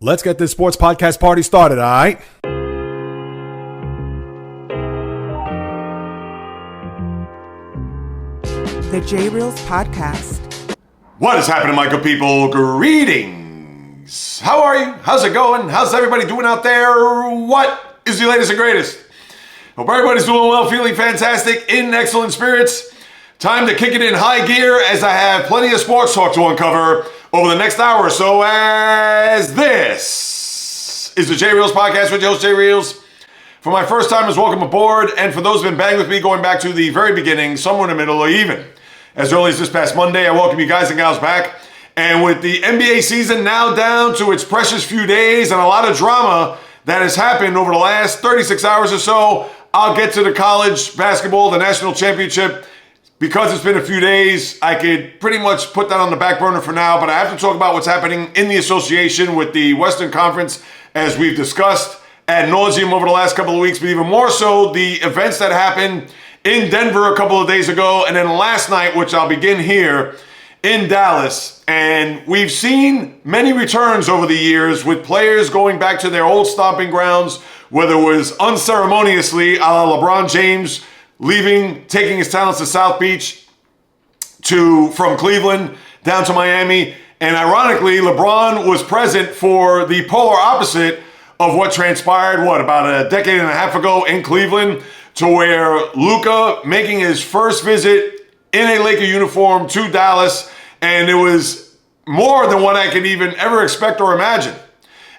Let's get this sports podcast party started, all right? The JAYREELZ podcast. What is happening, my good people? Greetings. How are you? How's it going? How's everybody doing out there? What is the latest and greatest? Hope everybody's doing well, feeling fantastic, in excellent spirits. Time to kick it in high gear as I have plenty of sports talk to uncover over the next hour or so, as this is the JAYREELZ podcast with your host, JAYREELZ. For my first timers, welcome aboard. And for those who've been banging with me going back to the very beginning, somewhere in the middle, or even as early as this past Monday, I welcome you guys and gals back. And with the NBA season now down to its precious few days and a lot of drama that has happened over the last 36 hours or so, I'll get to the college basketball, the national championship. Because it's been a few days, I could pretty much put that on the back burner for now, but I have to talk about what's happening in the association with the Western Conference, as we've discussed ad nauseum over the last couple of weeks, but even more so the events that happened in Denver a couple of days ago, and then last night, which I'll begin here in Dallas. And we've seen many returns over the years with players going back to their old stomping grounds, whether it was unceremoniously, a la LeBron James, leaving, taking his talents to South Beach from Cleveland down to Miami. And ironically, LeBron was present for the polar opposite of what transpired, about a decade and a half ago in Cleveland, to where Luka making his first visit in a Laker uniform to Dallas. And it was more than what I could even ever expect or imagine.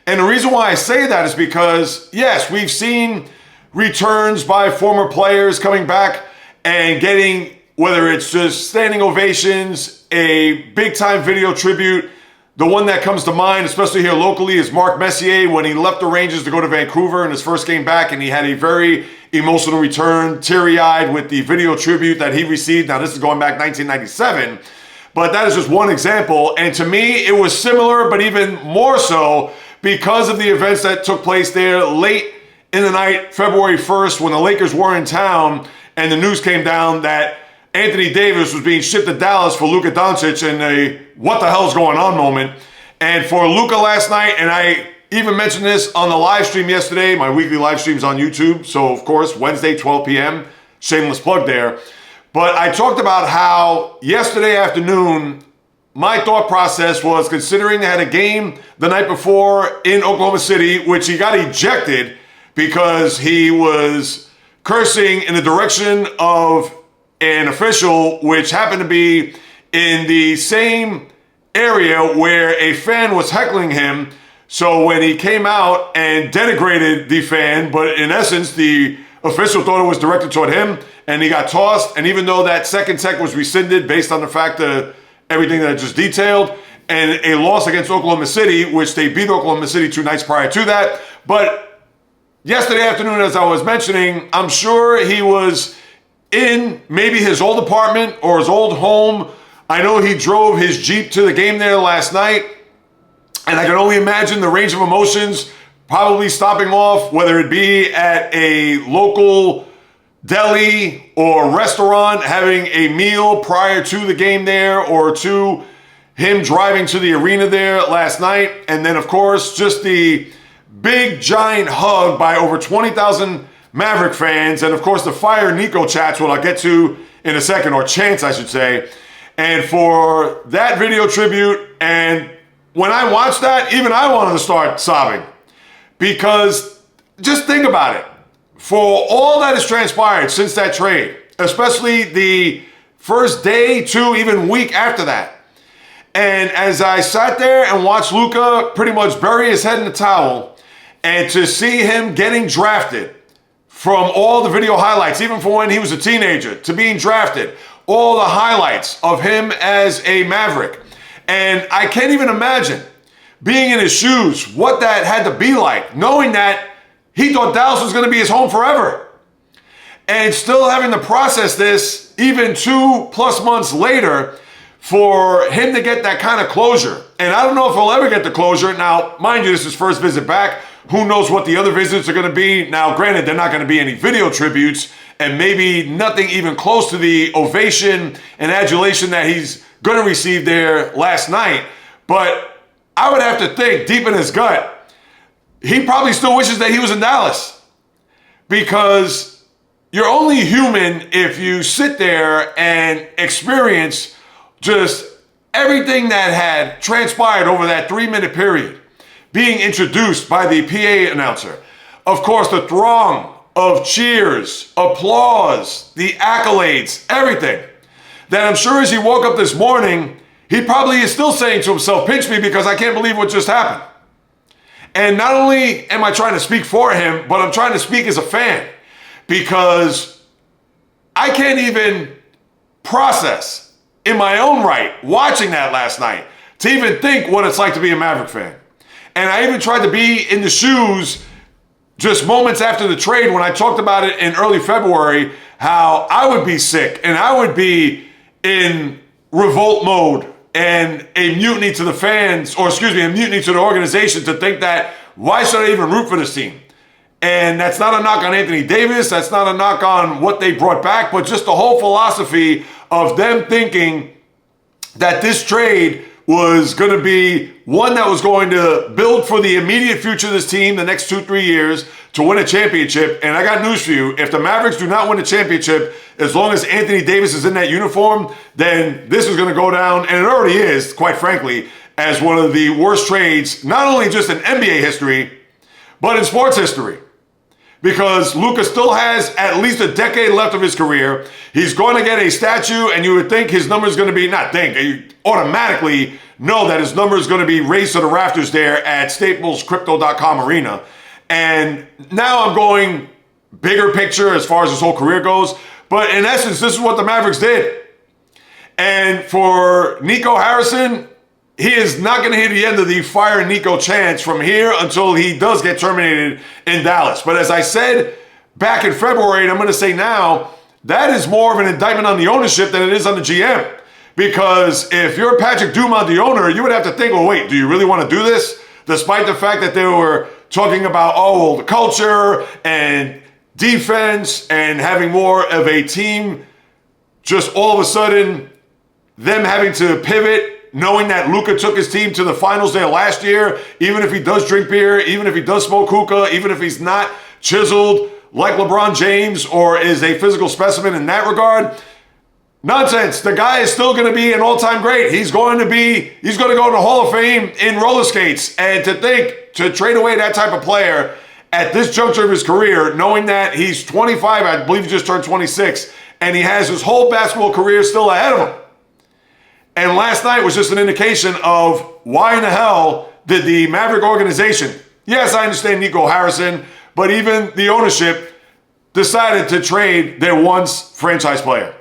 And the reason why I say that is because, yes, we've seen returns by former players coming back and getting, whether it's just standing ovations, a big time video tribute. The one that comes to mind, especially here locally, is Mark Messier when he left the Rangers to go to Vancouver in his first game back, and he had a very emotional return, teary-eyed with the video tribute that he received. Now, this is going back 1997, but that is just one example. And to me, it was similar, but even more so because of the events that took place there late in the night, February 1st, when the Lakers were in town and the news came down that Anthony Davis was being shipped to Dallas for Luka Doncic in a what the hell's going on moment. And for Luka last night, and I even mentioned this on the live stream yesterday, my weekly live stream's on YouTube. So of course, Wednesday, 12 p.m., shameless plug there. But I talked about how yesterday afternoon, my thought process was, considering they had a game the night before in Oklahoma City, which he got ejected because he was cursing in the direction of an official, which happened to be in the same area where a fan was heckling him. So when he came out and denigrated the fan, but in essence, the official thought it was directed toward him, and he got tossed. And even though that second tech was rescinded based on the fact that everything that I just detailed, and a loss against Oklahoma City, which they beat Oklahoma City 2 nights prior to that. But yesterday afternoon, as I was mentioning, I'm sure he was in maybe his old apartment or his old home. I know he drove his Jeep to the game there last night, and I can only imagine the range of emotions, probably stopping off, whether it be at a local deli or restaurant, having a meal prior to the game there, or to him driving to the arena there last night. And then, of course, just the big giant hug by over 20,000 Maverick fans, and of course the Fire Nico chats, what I'll get to in a second, or chants I should say. And for that video tribute, and when I watched that, even I wanted to start sobbing, because just think about it. For all that has transpired since that trade, especially the first day to even week after that, and as I sat there and watched Luka pretty much bury his head in the towel, and to see him getting drafted, from all the video highlights, even from when he was a teenager, to being drafted, all the highlights of him as a Maverick. And I can't even imagine being in his shoes, what that had to be like, knowing that he thought Dallas was going to be his home forever. And still having to process this even 2+ months later, for him to get that kind of closure. And I don't know if he'll ever get the closure. Now, mind you, this is his first visit back. Who knows what the other visits are going to be? Now, granted, they're not going to be any video tributes, and maybe nothing even close to the ovation and adulation that he's going to receive there last night. But I would have to think deep in his gut, he probably still wishes that he was in Dallas. Because you're only human if you sit there and experience just everything that had transpired over that 3-minute period, being introduced by the PA announcer. Of course, the throng of cheers, applause, the accolades, everything. That I'm sure as he woke up this morning, he probably is still saying to himself, pinch me because I can't believe what just happened. And not only am I trying to speak for him, but I'm trying to speak as a fan because I can't even process in my own right watching that last night to even think what it's like to be a Maverick fan. And I even tried to be in the shoes just moments after the trade when I talked about it in early February, how I would be sick and I would be in revolt mode and a mutiny to the fans, or excuse me, a mutiny to the organization to think that, why should I even root for this team? And that's not a knock on Anthony Davis. That's not a knock on what they brought back, but just the whole philosophy of them thinking that this trade was going to be one that was going to build for the immediate future of this team the next 2-3 years to win a championship. And I got news for you. If the Mavericks do not win a championship, as long as Anthony Davis is in that uniform, then this is going to go down, and it already is, quite frankly, as one of the worst trades, not only just in NBA history, but in sports history. Because Luka still has at least a decade left of his career. He's going to get a statue, and you would think his number is going to be, not think, you automatically know that his number is going to be raised to the rafters there at StaplesCrypto.com arena. And now I'm going bigger picture as far as his whole career goes. But in essence, this is what the Mavericks did. And for Nico Harrison, he is not going to hit the end of the fire Nico chance from here until he does get terminated in Dallas. But as I said back in February, and I'm going to say now, that is more of an indictment on the ownership than it is on the GM. Because if you're Patrick Dumont, the owner, you would have to think, well, wait, do you really want to do this? Despite the fact that they were talking about, oh, the culture and defense and having more of a team, just all of a sudden, them having to pivot, knowing that Luka took his team to the finals there last year, even if he does drink beer, even if he does smoke hookah, even if he's not chiseled like LeBron James or is a physical specimen in that regard. Nonsense. The guy is still going to be an all-time great. He's going to go in the Hall of Fame in roller skates. And to trade away that type of player at this juncture of his career, knowing that he's 25, I believe he just turned 26, and he has his whole basketball career still ahead of him. And last night was just an indication of why in the hell did the Maverick organization, yes, I understand Nico Harrison, but even the ownership decided to trade their once franchise player.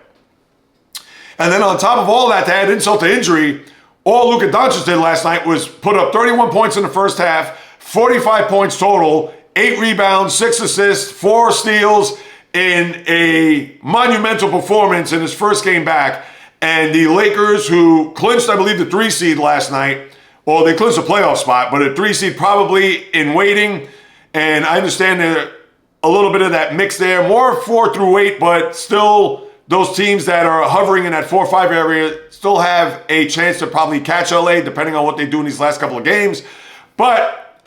And then on top of all that, to add insult to injury, all Luka Doncic did last night was put up 31 points in the first half, 45 points total, 8 rebounds, 6 assists, 4 steals in a monumental performance in his first game back. And the Lakers, who clinched, I believe, the 3 seed last night, well, they clinched a playoff spot, but a 3 seed probably in waiting. And I understand there a little bit of that mix there, more 4 through 8, but still those teams that are hovering in that 4-5 area still have a chance to probably catch LA, depending on what they do in these last couple of games. But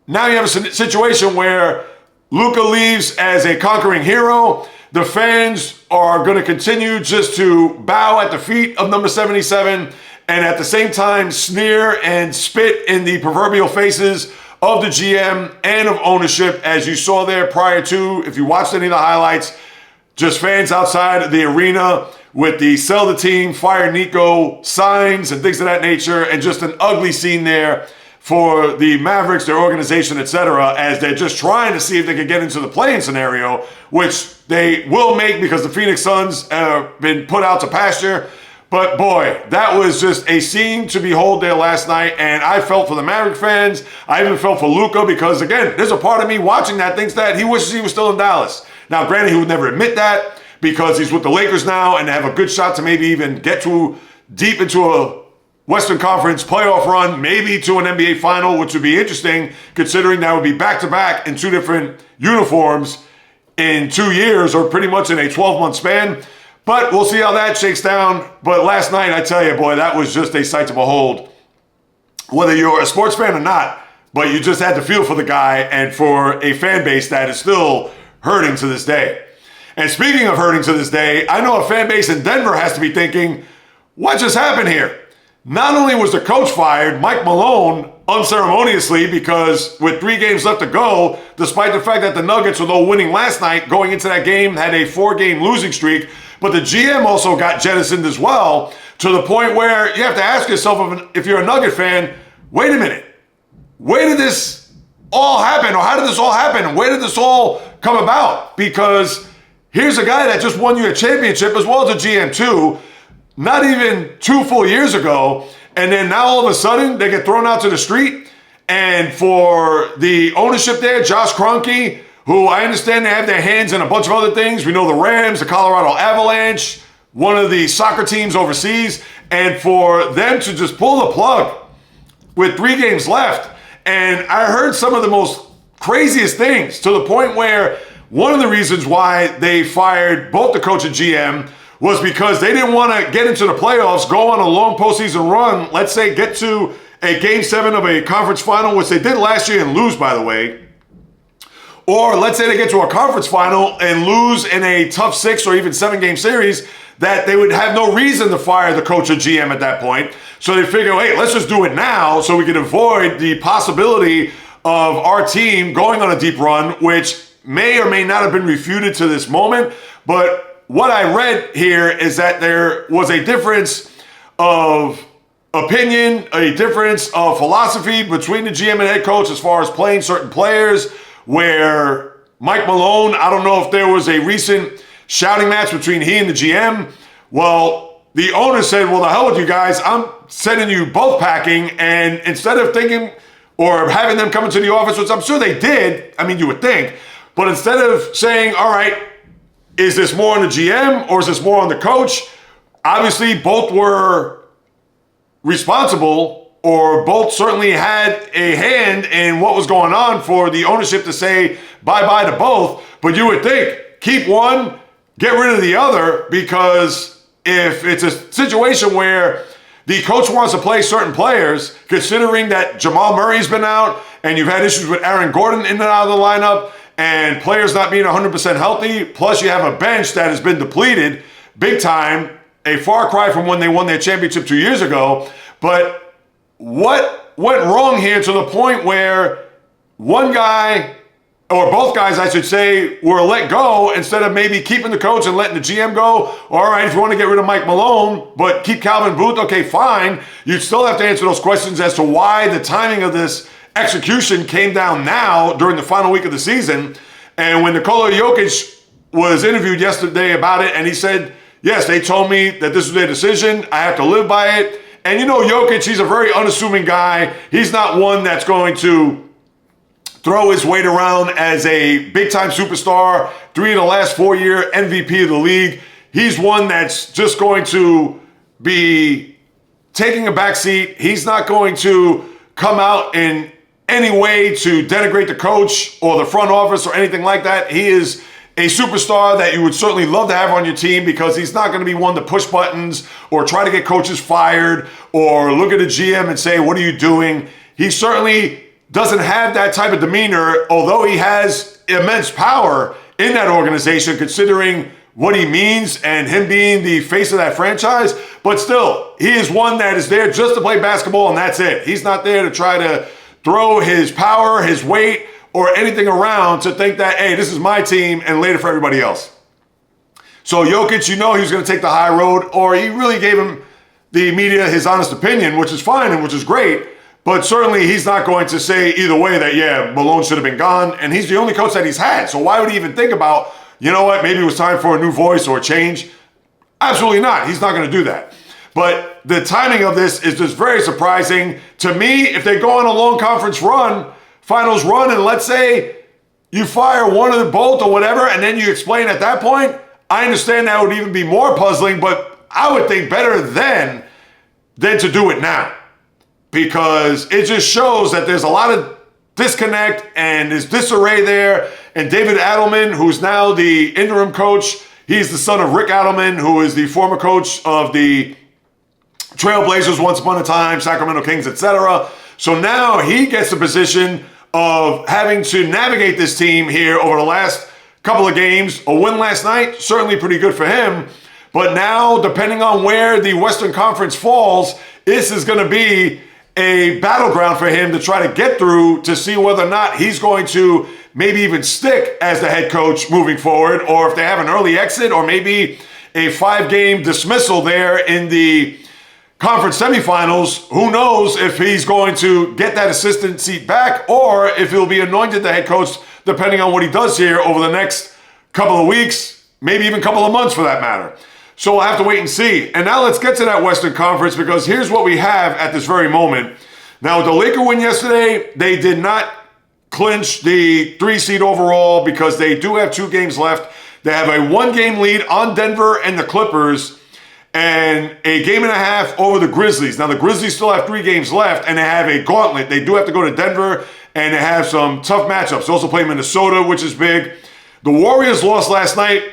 now you have a situation where Luka leaves as a conquering hero. The fans are going to continue just to bow at the feet of number 77 and at the same time sneer and spit in the proverbial faces of the GM and of ownership, as you saw there prior to, if you watched any of the highlights, just fans outside of the arena with the sell the team, fire Nico signs and things of that nature, and just an ugly scene there for the Mavericks, their organization, etc., as they're just trying to see if they can get into the play-in scenario, which they will make because the Phoenix Suns have been put out to pasture. But boy, that was just a scene to behold there last night, and I felt for the Maverick fans. I even felt for Luka because, again, there's a part of me watching that thinks that he wishes he was still in Dallas. Now, granted, he would never admit that because he's with the Lakers now and they have a good shot to maybe even get deep into a Western Conference playoff run, maybe to an NBA final, which would be interesting considering that would be back-to-back in 2 different uniforms in 2 years or pretty much in a 12-month span. But we'll see how that shakes down. But last night, I tell you, boy, that was just a sight to behold. whether you're a sports fan or not, but you just had to feel for the guy and for a fan base that is still hurting to this day. And speaking of hurting to this day, I know a fan base in Denver has to be thinking, what just happened here? Not only was the coach fired, Mike Malone, unceremoniously, because with 3 games left to go, despite the fact that the Nuggets, although winning last night, going into that game, had a 4-game losing streak, but the GM also got jettisoned as well, to the point where you have to ask yourself, if you're a Nugget fan, wait a minute, where did this all happen? Or how did this all happen? Where did this all come about? Because here's a guy that just won you a championship as well as a GM too, not even 2 full years ago, and then now all of a sudden they get thrown out to the street. And for the ownership there, Josh Kroenke, who I understand they have their hands in a bunch of other things. We know the Rams, the Colorado Avalanche, one of the soccer teams overseas, and for them to just pull the plug with 3 games left. And I heard some of the most craziest things, to the point where one of the reasons why they fired both the coach and GM was because they didn't want to get into the playoffs, go on a long postseason run, let's say get to a Game 7 of a conference final, which they did last year and lose, by the way. Or let's say they get to a conference final and lose in a tough 6 or even 7-game series, that they would have no reason to fire the coach or GM at that point. So they figure, hey, let's just do it now so we can avoid the possibility of our team going on a deep run, which may or may not have been refuted to this moment. But what I read here is that there was a difference of opinion, a difference of philosophy between the GM and head coach as far as playing certain players, where Mike Malone, I don't know if there was a recent shouting match between he and the GM. Well, the owner said, well, the hell with you guys. I'm sending you both packing. And instead of thinking or having them come into the office, which I'm sure they did, I mean, you would think, but instead of saying, all right, is this more on the GM or is this more on the coach? Obviously, both were responsible, or both certainly had a hand in what was going on for the ownership to say bye-bye to both. But you would think, keep one, get rid of the other, because if it's a situation where the coach wants to play certain players, considering that Jamal Murray's been out and you've had issues with Aaron Gordon in and out of the lineup and players not being 100% healthy, plus you have a bench that has been depleted big time, a far cry from when they won their championship 2 years ago. But what went wrong here to the point where one guy, or both guys, I should say, were let go instead of maybe keeping the coach and letting the GM go? All right, if you want to get rid of Mike Malone, but keep Calvin Booth, okay, fine. You'd still have to answer those questions as to why the timing of this execution came down now during the final week of the season. And when Nikola Jokic was interviewed yesterday about it, and he said, yes, they told me that this was their decision. I have to live by it. And you know Jokic, he's a very unassuming guy. He's not one that's going to throw his weight around as a big-time superstar, 3 of the last 4-year MVP of the league. He's one that's just going to be taking a back seat. He's not going to come out in any way to denigrate the coach or the front office or anything like that. He is a superstar that you would certainly love to have on your team, because he's not going to be one to push buttons or try to get coaches fired or look at a GM and say, what are you doing? He certainly doesn't have that type of demeanor, although he has immense power in that organization, considering what he means and him being the face of that franchise. But still, he is one that is there just to play basketball, and that's it. He's not there to try to throw his power, his weight, or anything around to think that, hey, this is my team, and later for everybody else. So Jokic, you know he was going to take the high road, or he really gave him, the media, his honest opinion, which is fine and which is great. But certainly he's not going to say either way that, yeah, Malone should have been gone. And he's the only coach that he's had. So why would he even think about, you know what, maybe it was time for a new voice or a change? Absolutely not. He's not going to do that. But the timing of this is just very surprising. To me, if they go on a long conference run, finals run, and let's say you fire one of the both or whatever, and then you explain at that point, I understand that would even be more puzzling, but I would think better then than to do it now. Because it just shows that there's a lot of disconnect and there's disarray there. And David Adelman, who's now the interim coach, he's the son of Rick Adelman, who is the former coach of the Trailblazers once upon a time, Sacramento Kings, etc. So now he gets the position of having to navigate this team here over the last couple of games. A win last night, certainly pretty good for him. But now, depending on where the Western Conference falls, this is going to be a battleground for him to try to get through to see whether or not he's going to maybe even stick as the head coach moving forward, or if they have an early exit, or maybe a 5-game dismissal there in the conference semifinals. Who knows if he's going to get that assistant seat back, or if he'll be anointed the head coach, depending on what he does here over the next couple of weeks, maybe even couple of months for that matter. So we'll have to wait and see. And now let's get to that Western Conference, because here's what we have at this very moment. Now, with the Lakers win yesterday, they did not clinch the 3 seed overall because they do have 2 games left. They have a 1-game lead on Denver and the Clippers, and a game and a half over the Grizzlies. Now, the Grizzlies still have 3 games left, and they have a gauntlet. They do have to go to Denver, and they have some tough matchups. They also play Minnesota, which is big. The Warriors lost last night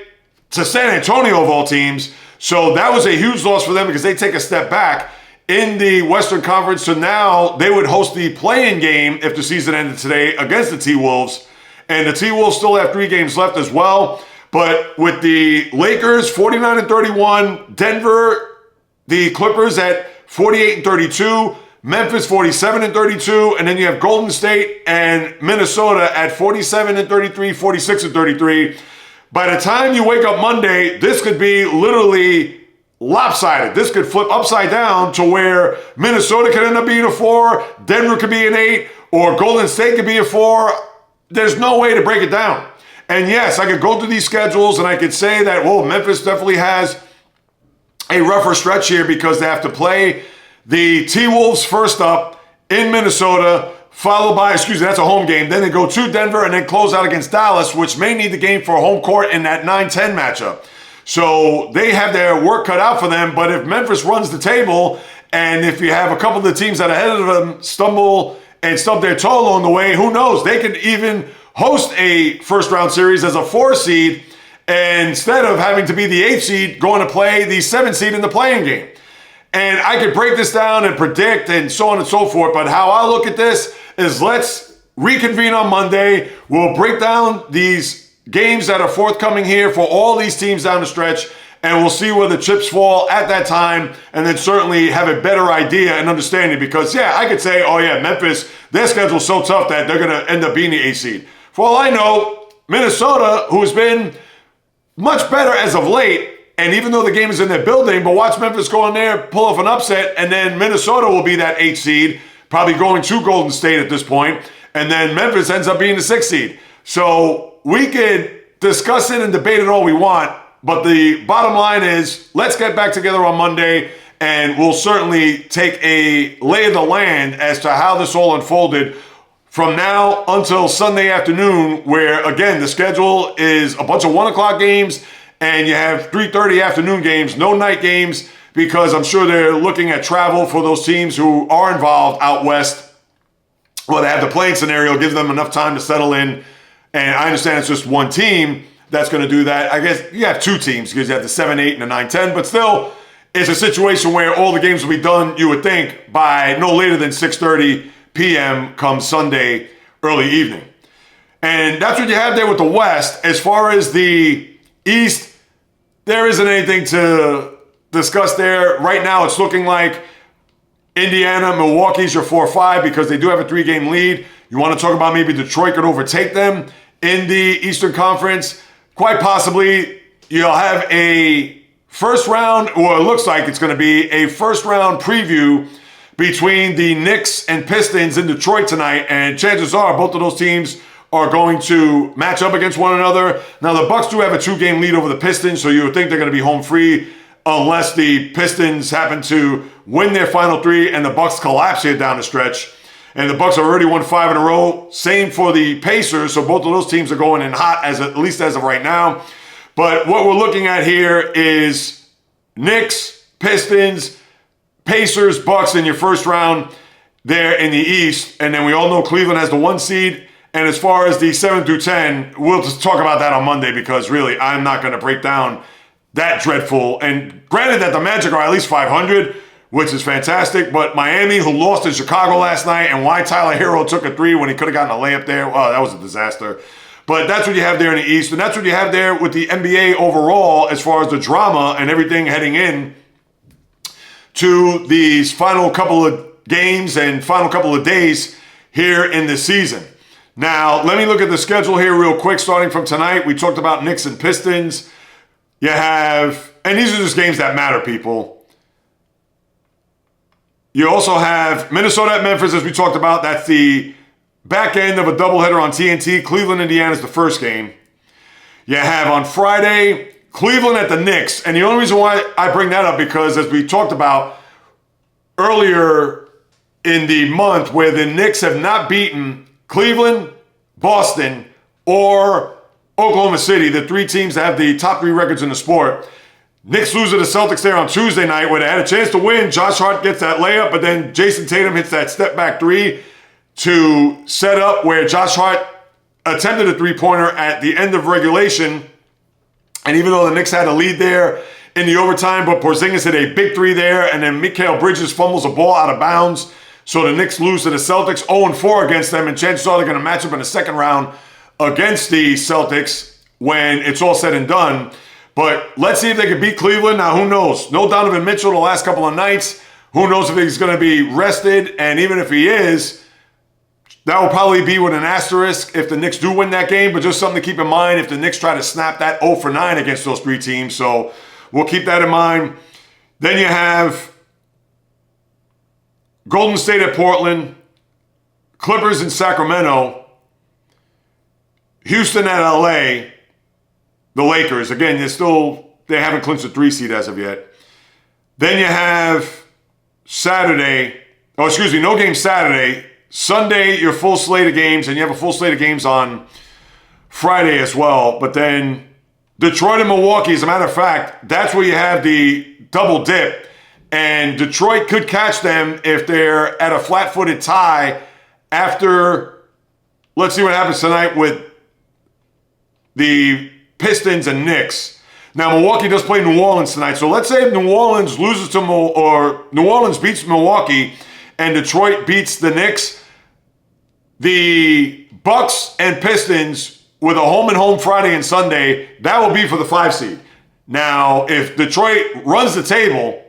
to San Antonio, of all teams. So that was a huge loss for them because they take a step back in the Western Conference. So now they would host the play-in game if the season ended today against the T-Wolves. And the T-Wolves still have 3 games left as well. But with the Lakers 49-31, Denver, the Clippers at 48-32, Memphis 47-32, and then you have Golden State and Minnesota at 47-33, 46-33. By the time you wake up Monday, this could be literally lopsided. This could flip upside down to where Minnesota could end up being a 4, Denver could be an 8, or Golden State could be a 4. There's no way to break it down. And yes, I could go through these schedules and I could say that, well, Memphis definitely has a rougher stretch here because they have to play the T-Wolves first up in Minnesota, followed by, that's a home game. Then they go to Denver and then close out against Dallas, which may need the game for home court in that 9-10 matchup. So they have their work cut out for them. But if Memphis runs the table, and if you have a couple of the teams that are ahead of them stumble and stub their toe along the way, who knows? They could even host a first-round series as a 4 seed, and instead of having to be the 8 seed, going to play the 7 seed in the play-in game. And I could break this down and predict and so on and so forth, but how I look at this is let's reconvene on Monday. We'll break down these games that are forthcoming here for all these teams down the stretch, and we'll see where the chips fall at that time, and then certainly have a better idea and understanding. Because, I could say, Memphis, their schedule's so tough that they're going to end up being the 8 seed. For all I know, Minnesota, who's been much better as of late, and even though the game is in their building, but watch Memphis go in there, pull off an upset, and then Minnesota will be that 8 seed, probably going to Golden State at this point, and then Memphis ends up being the 6 seed. So we could discuss it and debate it all we want, but the bottom line is let's get back together on Monday, and we'll certainly take a lay of the land as to how this all unfolded from now until Sunday afternoon, where, again, the schedule is a bunch of 1 o'clock games, and you have 3:30 afternoon games, no night games, because I'm sure they're looking at travel for those teams who are involved out west. Well, they have the playing scenario, gives them enough time to settle in. And I understand it's just one team that's going to do that. I guess you have 2 teams because you have the 7-8 and the 9-10, but still, it's a situation where all the games will be done, you would think, by no later than 6:30 p.m. come Sunday early evening. And that's what you have there with the West. As far as the East, there isn't anything to discuss there. Right now, it's looking like Indiana, Milwaukee's your 4-5 because they do have a 3-game lead. You want to talk about maybe Detroit could overtake them in the Eastern Conference? Quite possibly. You'll have a first round, or it looks like it's going to be a first round preview between the Knicks and Pistons in Detroit tonight, and chances are both of those teams are going to match up against one another. Now, the Bucks do have a 2-game lead over the Pistons, so you would think they're going to be home free unless the Pistons happen to win their final 3 and the Bucks collapse here down the stretch. And the Bucks have already won 5 in a row. Same for the Pacers, so both of those teams are going in hot, at least as of right now. But what we're looking at here is Knicks, Pistons, Pacers, Bucks in your first round there in the East. And then we all know Cleveland has the 1 seed. And as far as the 7 through 10, we'll just talk about that on Monday because really I'm not going to break down that dreadful. And granted that the Magic are at least 500, which is fantastic. But Miami, who lost in Chicago last night, and why Tyler Hero took a 3 when he could have gotten a layup there, well, that was a disaster. But that's what you have there in the East, and that's what you have there with the NBA overall as far as the drama and everything heading in to these final couple of games and final couple of days here in the season. Now, let me look at the schedule here real quick, starting from tonight. We talked about Knicks and Pistons. You have, and these are just games that matter, people. You also have Minnesota at Memphis, as we talked about. That's the back end of a doubleheader on TNT. Cleveland, Indiana is the first game. You have on Friday, Cleveland at the Knicks. And the only reason why I bring that up, because as we talked about earlier in the month, where the Knicks have not beaten Cleveland, Boston, or Oklahoma City, the 3 teams that have the top 3 records in the sport. Knicks lose to the Celtics there on Tuesday night where they had a chance to win. Josh Hart gets that layup, but then Jason Tatum hits that step back 3 to set up where Josh Hart attempted a 3-pointer at the end of regulation. And even though the Knicks had a lead there in the overtime, but Porzingis hit a big 3 there, and then Mikal Bridges fumbles a ball out of bounds. So the Knicks lose to the Celtics 0-4 against them, and chances are they're going to match up in the second round against the Celtics when it's all said and done. But let's see if they can beat Cleveland. Now, who knows? No Donovan Mitchell the last couple of nights. Who knows if he's going to be rested? And even if he is, that will probably be with an asterisk if the Knicks do win that game. But just something to keep in mind if the Knicks try to snap that 0-9 against those 3 teams. So we'll keep that in mind. Then you have Golden State at Portland, Clippers in Sacramento, Houston at LA, the Lakers. Again, they haven't clinched the 3 seed as of yet. Then you have no game Saturday. Sunday, your full slate of games, and you have a full slate of games on Friday as well. But then Detroit and Milwaukee, as a matter of fact, that's where you have the double dip. And Detroit could catch them if they're at a flat-footed tie after, let's see what happens tonight with the Pistons and Knicks. Now, Milwaukee does play New Orleans tonight. So let's say if New Orleans New Orleans beats Milwaukee and Detroit beats the Knicks, the Bucks and Pistons with a home-and-home Friday and Sunday, that will be for the 5 seed. Now, if Detroit runs the table,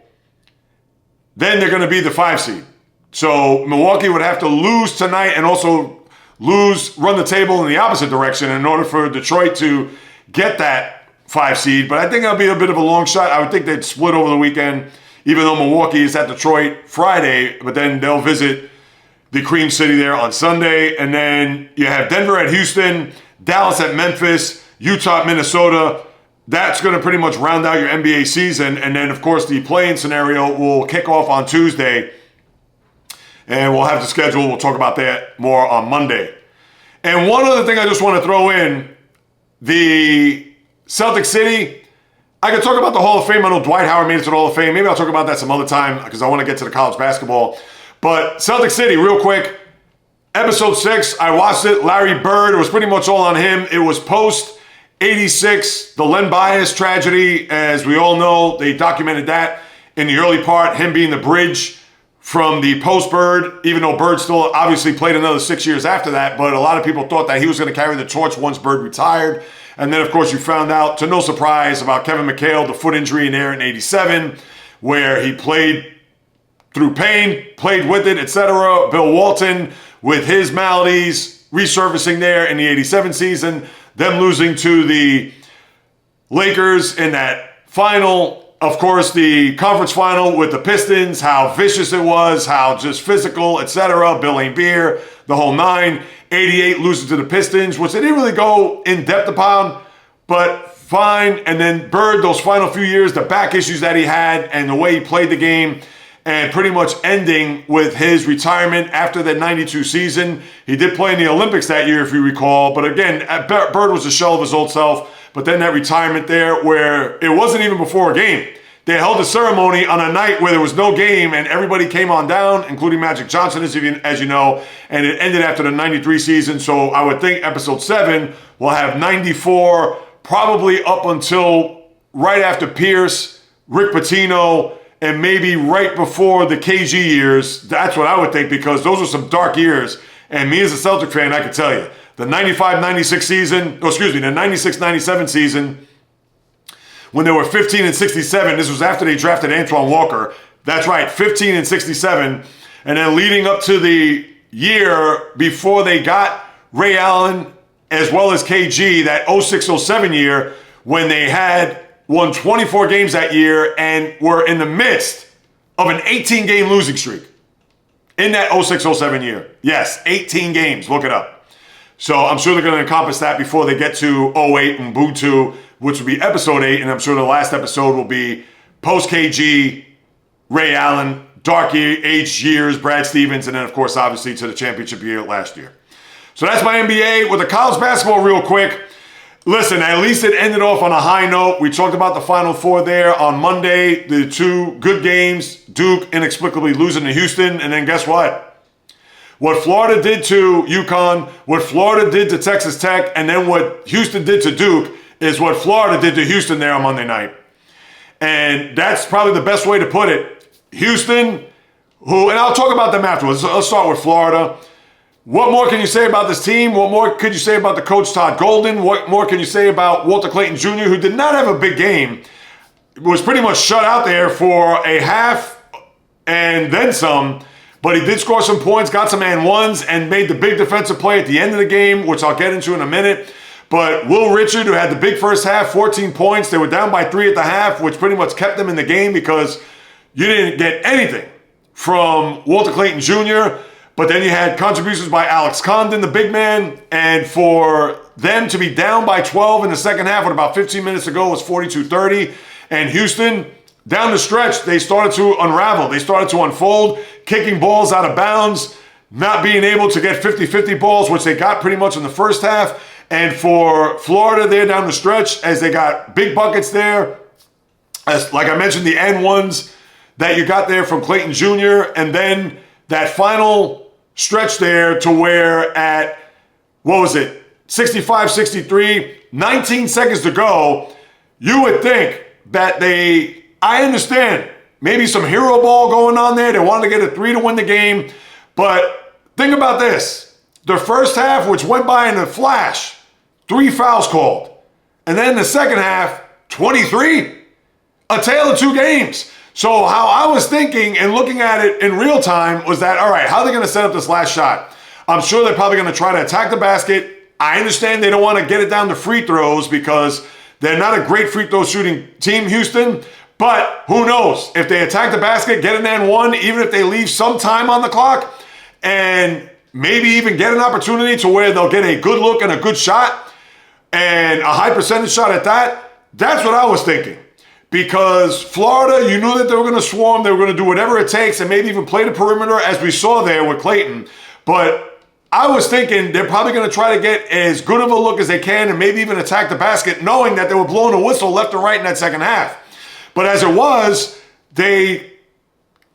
then they're going to be the 5 seed. So Milwaukee would have to lose tonight and also run the table in the opposite direction in order for Detroit to get that 5 seed. But I think that'll be a bit of a long shot. I would think they'd split over the weekend, even though Milwaukee is at Detroit Friday, but then they'll visit the Cream City there on Sunday. And then you have Denver at Houston, Dallas at Memphis, Utah at Minnesota. That's going to pretty much round out your NBA season. And then, of course, the play-in scenario will kick off on Tuesday. And we'll have the schedule. We'll talk about that more on Monday. And one other thing I just want to throw in, the Celtics City, I could talk about the Hall of Fame. I know Dwight Howard made it to the Hall of Fame. Maybe I'll talk about that some other time because I want to get to the college basketball. But Celtics City, real quick, episode 6, I watched it. Larry Bird, it was pretty much all on him. It was post-86, the Len Bias tragedy. As we all know, they documented that in the early part, him being the bridge from the post-Bird, even though Bird still obviously played another 6 years after that. But a lot of people thought that he was going to carry the torch once Bird retired. And then, of course, you found out, to no surprise, about Kevin McHale, the foot injury in there in 87, where he played through pain, played with it, etc. Bill Walton with his maladies resurfacing there in the 87 season, them losing to the Lakers in that final. Of course, the conference final with the Pistons, how vicious it was, how just physical, etc. Bill Laimbeer, the whole 9. 88 losing to the Pistons, which they didn't really go in depth upon, but fine. And then Bird, those final few years, the back issues that he had and the way he played the game, and pretty much ending with his retirement after that 92 season. He did play in the Olympics that year, if you recall. But again, Bird was a shell of his old self. But then that retirement there where it wasn't even before a game. They held a ceremony on a night where there was no game and everybody came on down, including Magic Johnson, as you know, and it ended after the 93 season. So I would think episode 7 will have 94, probably up until right after Pierce, Rick Pitino, and maybe right before the KG years. That's what I would think, because those were some dark years. And me as a Celtic fan, I can tell you, the 95-96 season, the 96-97 season, when they were 15-67, this was after they drafted Antoine Walker. That's right, 15-67. And then leading up to the year before they got Ray Allen as well as KG, that 06-07 year, when they had won 24 games that year and were in the midst of an 18-game losing streak in that 06-07 year. Yes, 18 games. Look it up. So I'm sure they're going to encompass that before they get to 08 and Ubuntu, which will be episode 8. And I'm sure the last episode will be post-KG, Ray Allen, dark age years, Brad Stevens, and then, of course, obviously to the championship year last year. So that's my NBA. With the college basketball real quick, listen, at least it ended off on a high note. We talked about the Final Four there on Monday. The two good games, Duke inexplicably losing to Houston. And then guess what? What Florida did to UConn, what Florida did to Texas Tech, and then what Houston did to Duke is what Florida did to Houston there on Monday night. And that's probably the best way to put it. Houston, and I'll talk about them afterwards. Let's start with Florida. What more can you say about this team? What more could you say about the coach, Todd Golden? What more can you say about Walter Clayton Jr., who did not have a big game, was pretty much shut out there for a half and then some, but he did score some points, got some and ones, and made the big defensive play at the end of the game, which I'll get into in a minute. But Will Richard, who had the big first half, 14 points. They were down by 3 at the half, which pretty much kept them in the game because you didn't get anything from Walter Clayton Jr., but then you had contributions by Alex Condon, the big man, and for them to be down by 12 in the second half with about 15 minutes to go was 42-30. And Houston, down the stretch, they started to unravel. They started to unfold, kicking balls out of bounds, not being able to get 50-50 balls, which they got pretty much in the first half. And for Florida there down the stretch, as they got big buckets there, as like I mentioned, the N1s that you got there from Clayton Jr., and then that final stretch there to where at, 65-63, 19 seconds to go, you would think that I understand, maybe some hero ball going on there. They wanted to get a 3 to win the game. But think about this. The first half, which went by in a flash, 3 fouls called. And then the second half, 23. A tale of 2 games. So how I was thinking and looking at it in real time was that, all right, how are they going to set up this last shot? I'm sure they're probably going to try to attack the basket. I understand they don't want to get it down to free throws because they're not a great free throw shooting team, Houston. But who knows? If they attack the basket, get an and one, even if they leave some time on the clock, and maybe even get an opportunity to where they'll get a good look and a good shot, and a high percentage shot at that, that's what I was thinking. Because Florida, you knew that they were going to swarm, they were going to do whatever it takes, and maybe even play the perimeter as we saw there with Clayton. But I was thinking they're probably going to try to get as good of a look as they can and maybe even attack the basket, knowing that they were blowing a whistle left and right in that second half. But as it was, they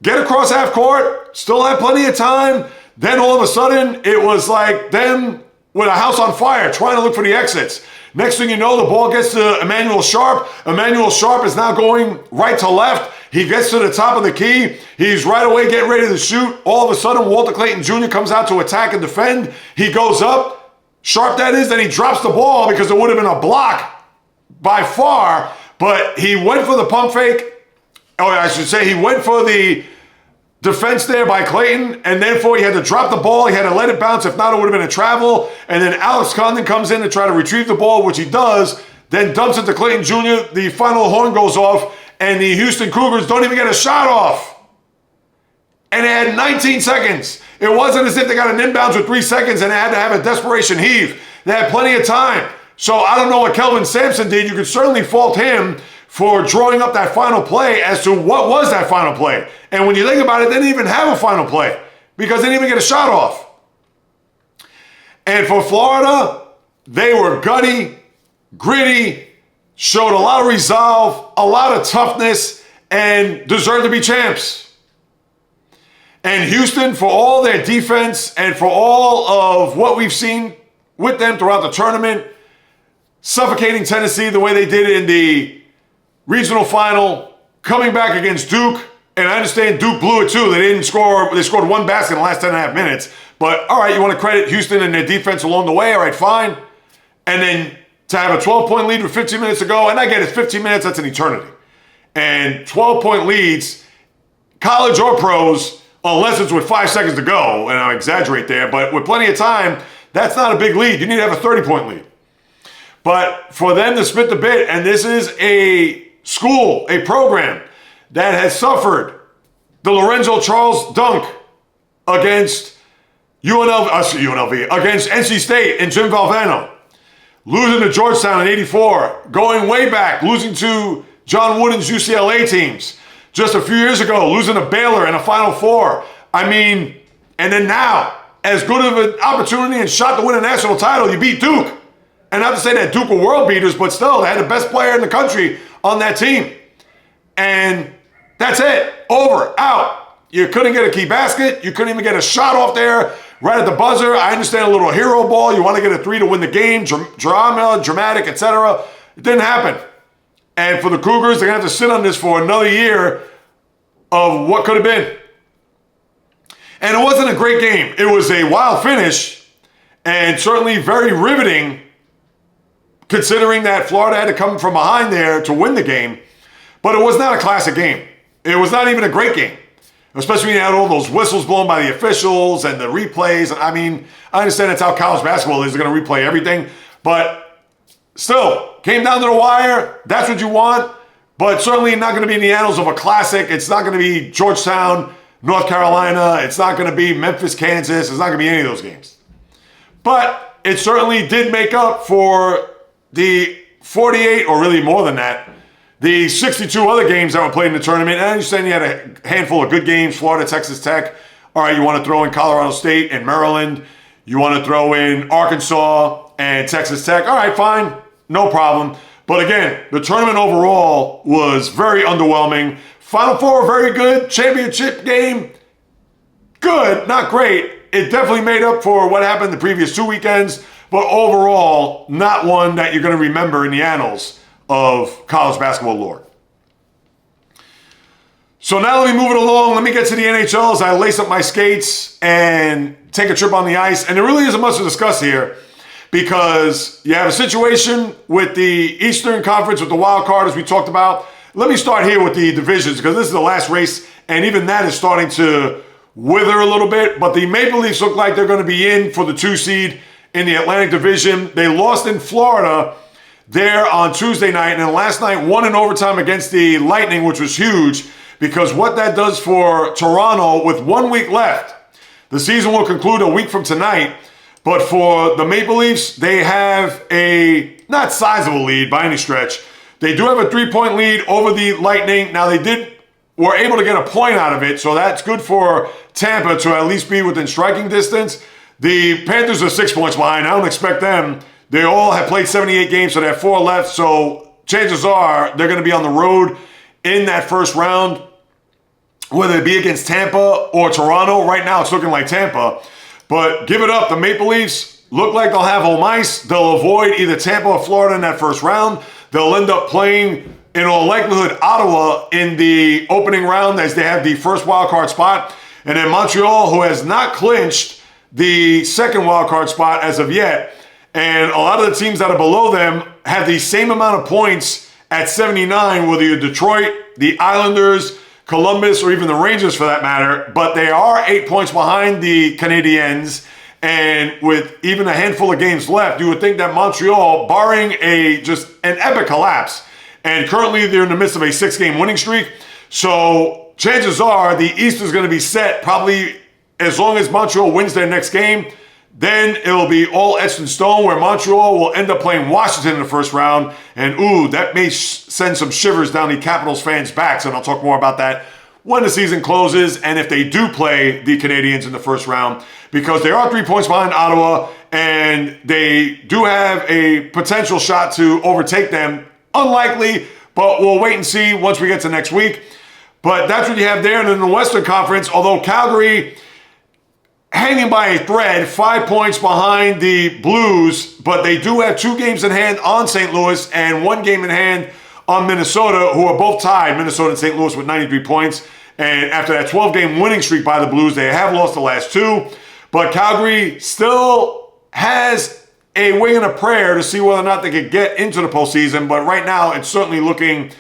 get across half court, still had plenty of time. Then all of a sudden, it was like them with a house on fire trying to look for the exits. Next thing you know, the ball gets to Emmanuel Sharp. Emmanuel Sharp is now going right to left. He gets to the top of the key. He's right away getting ready to shoot. All of a sudden, Walter Clayton Jr. comes out to attack and defend. He goes up. Sharp, that is. Then he drops the ball because it would have been a block by far. But he went for the pump fake. Or I should say he went for the defense there by Clayton, and therefore he had to drop the ball. He had to let it bounce. If not, it would have been a travel. And then Alex Condon comes in to try to retrieve the ball, which he does, then dumps it to Clayton Jr. The final horn goes off, and the Houston Cougars don't even get a shot off. And they had 19 seconds. It wasn't as if they got an inbounds with 3 seconds and they had to have a desperation heave. They had plenty of time. So I don't know what Kelvin Sampson did. You could certainly fault him for drawing up that final play as to what was that final play. And when you think about it, they didn't even have a final play because they didn't even get a shot off. And for Florida, they were gutty, gritty, showed a lot of resolve, a lot of toughness, and deserved to be champs. And Houston, for all their defense and for all of what we've seen with them throughout the tournament, suffocating Tennessee the way they did in the regional final, coming back against Duke, And I understand Duke blew it too. They didn't score. They scored one basket in the last 10.5 minutes. But all right, you want to credit Houston and their defense along the way. All right, fine. And then to have a 12-point lead with 15 minutes to go, and I get it, 15 minutes, that's an eternity. And 12-point leads, college or pros, unless it's with 5 seconds to go, and I exaggerate there, but with plenty of time, that's not a big lead. You need to have a 30-point lead. But for them to split the bit, and this is a school, a program that has suffered the Lorenzo Charles dunk against UNLV, against NC State and Jim Valvano, losing to Georgetown in '84, going way back, losing to John Wooden's UCLA teams. Just a few years ago, losing to Baylor in a Final Four. I mean, and then now, as good of an opportunity and shot to win a national title, you beat Duke. And not to say that Duke were world beaters, but still, they had the best player in the country on that team. And that's it. Over. Out. You couldn't get a key basket. You couldn't even get a shot off there right at the buzzer. I understand a little hero ball. You want to get a 3 to win the game. Drama, dramatic, etc. It didn't happen. And for the Cougars, they're going to have to sit on this for another year of what could have been. And it wasn't a great game. It was a wild finish and certainly very riveting, considering that Florida had to come from behind there to win the game. But it was not a classic game. It was not even a great game, especially when you had all those whistles blown by the officials and the replays. I mean, I understand that's how college basketball is. They're going to replay everything. But still, came down to the wire. That's what you want. But certainly not going to be in the annals of a classic. It's not going to be Georgetown, North Carolina. It's not going to be Memphis, Kansas. It's not going to be any of those games. But it certainly did make up for the 48, or really more than that, the 62 other games that were played in the tournament. And I understand you had a handful of good games, Florida, Texas Tech. All right, you want to throw in Colorado State and Maryland. You want to throw in Arkansas and Texas Tech. All right, fine, no problem. But again, the tournament overall was very underwhelming. Final Four, very good. Championship game, good, not great. It definitely made up for what happened the previous 2 weekends, but overall, not one that you're going to remember in the annals of college basketball lore. So now let me move it along. Let me get to the NHL as I lace up my skates and take a trip on the ice. And there really isn't much to discuss here because you have a situation with the Eastern Conference with the wild card, as we talked about. Let me start here with the divisions because this is the last race, and even that is starting to wither a little bit. But the Maple Leafs look like they're going to be in for the 2 seed in the Atlantic Division. They lost in Florida there on Tuesday night, and then last night won in overtime against the Lightning, which was huge because what that does for Toronto with 1 week left, the season will conclude a week from tonight, but for the Maple Leafs, they have a not sizable lead by any stretch. They do have a 3-point lead over the Lightning. Now were able to get a point out of it, so that's good for Tampa to at least be within striking distance. The Panthers are 6 points behind. I don't expect them. They all have played 78 games, so they have 4 left. So chances are they're going to be on the road in that first round, whether it be against Tampa or Toronto. Right now it's looking like Tampa. But give it up. The Maple Leafs look like they'll have home ice. They'll avoid either Tampa or Florida in that first round. They'll end up playing, in all likelihood, Ottawa in the opening round as they have the first wild card spot. And then Montreal, who has not clinched the second wild card spot as of yet. And a lot of the teams that are below them have the same amount of points at 79, whether you're Detroit, the Islanders, Columbus, or even the Rangers for that matter. But they are 8 points behind the Canadiens. And with even a handful of games left, you would think that Montreal, barring just an epic collapse, and currently they're in the midst of a 6-game winning streak. So chances are the East is going to be set probably as long as Montreal wins their next game. Then it'll be all etched in stone where Montreal will end up playing Washington in the first round. And that may send some shivers down the Capitals fans' backs. And I'll talk more about that when the season closes and if they do play the Canadiens in the first round, because they are 3 points behind Ottawa and they do have a potential shot to overtake them. Unlikely, but we'll wait and see once we get to next week. But that's what you have there. And in the Western Conference, although Calgary hanging by a thread, 5 points behind the Blues, but they do have 2 games in hand on St. Louis and 1 game in hand on Minnesota, who are both tied, Minnesota and St. Louis, with 93 points. And after that 12-game winning streak by the Blues, they have lost the last two. But Calgary still has a wing and a prayer to see whether or not they could get into the postseason. But right now, it's certainly looking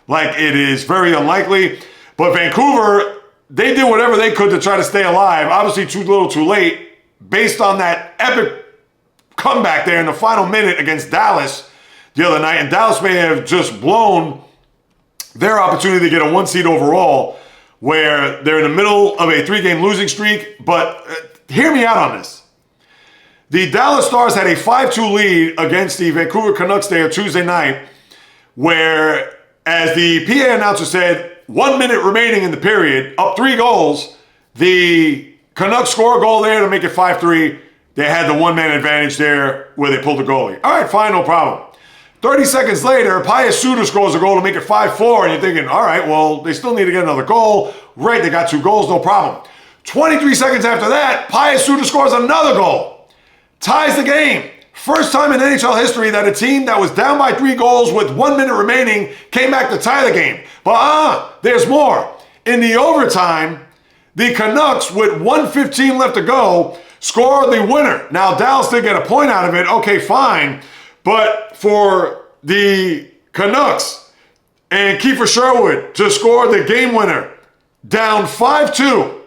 like it is very unlikely. But Vancouver, they did whatever they could to try to stay alive. Obviously, too little, too late. Based on that epic comeback there in the final minute against Dallas the other night. And Dallas may have just blown their opportunity to get a 1 seed overall, where they're in the middle of a 3-game losing streak. But hear me out on this. The Dallas Stars had a 5-2 lead against the Vancouver Canucks there Tuesday night, where, as the PA announcer said, 1 minute remaining in the period, up 3 goals, the Canucks score a goal there to make it 5-3. They had the one-man advantage there where they pulled the goalie. All right, fine, no problem. 30 seconds later, Pius Suter scores a goal to make it 5-4, and you're thinking, all right, well, they still need to get another goal. Right, they got 2 goals, no problem. 23 seconds after that, Pius Suter scores another goal. Ties the game. First time in NHL history that a team that was down by 3 goals with 1 minute remaining came back to tie the game. But there's more. In the overtime, the Canucks, with 1:15 left to go, score the winner. Now, Dallas did get a point out of it. Okay, fine. But for the Canucks and Kiefer Sherwood to score the game winner down 5-2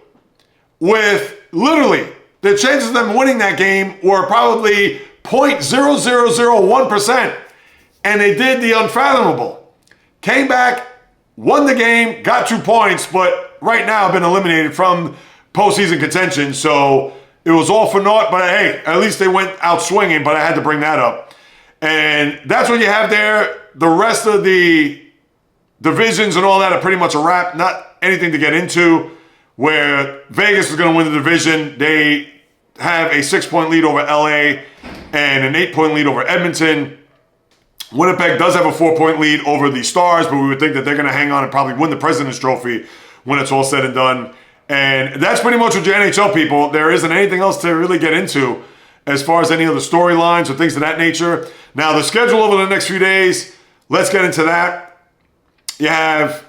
with literally the chances of them winning that game were probably 0.0001%. And they did the unfathomable. Came back, won the game, got 2 points, but right now have been eliminated from postseason contention. So it was all for naught, but hey, at least they went out swinging, but I had to bring that up. And that's what you have there. The rest of the divisions and all that are pretty much a wrap. Not anything to get into. Where Vegas is going to win the division. They have a 6-point lead over LA and an 8-point lead over Edmonton. Winnipeg does have a 4-point lead over the Stars, but we would think that they're going to hang on and probably win the President's Trophy when it's all said and done. And that's pretty much what your NHL people. There isn't anything else to really get into as far as any other storylines or things of that nature. Now, the schedule over the next few days, let's get into that. You have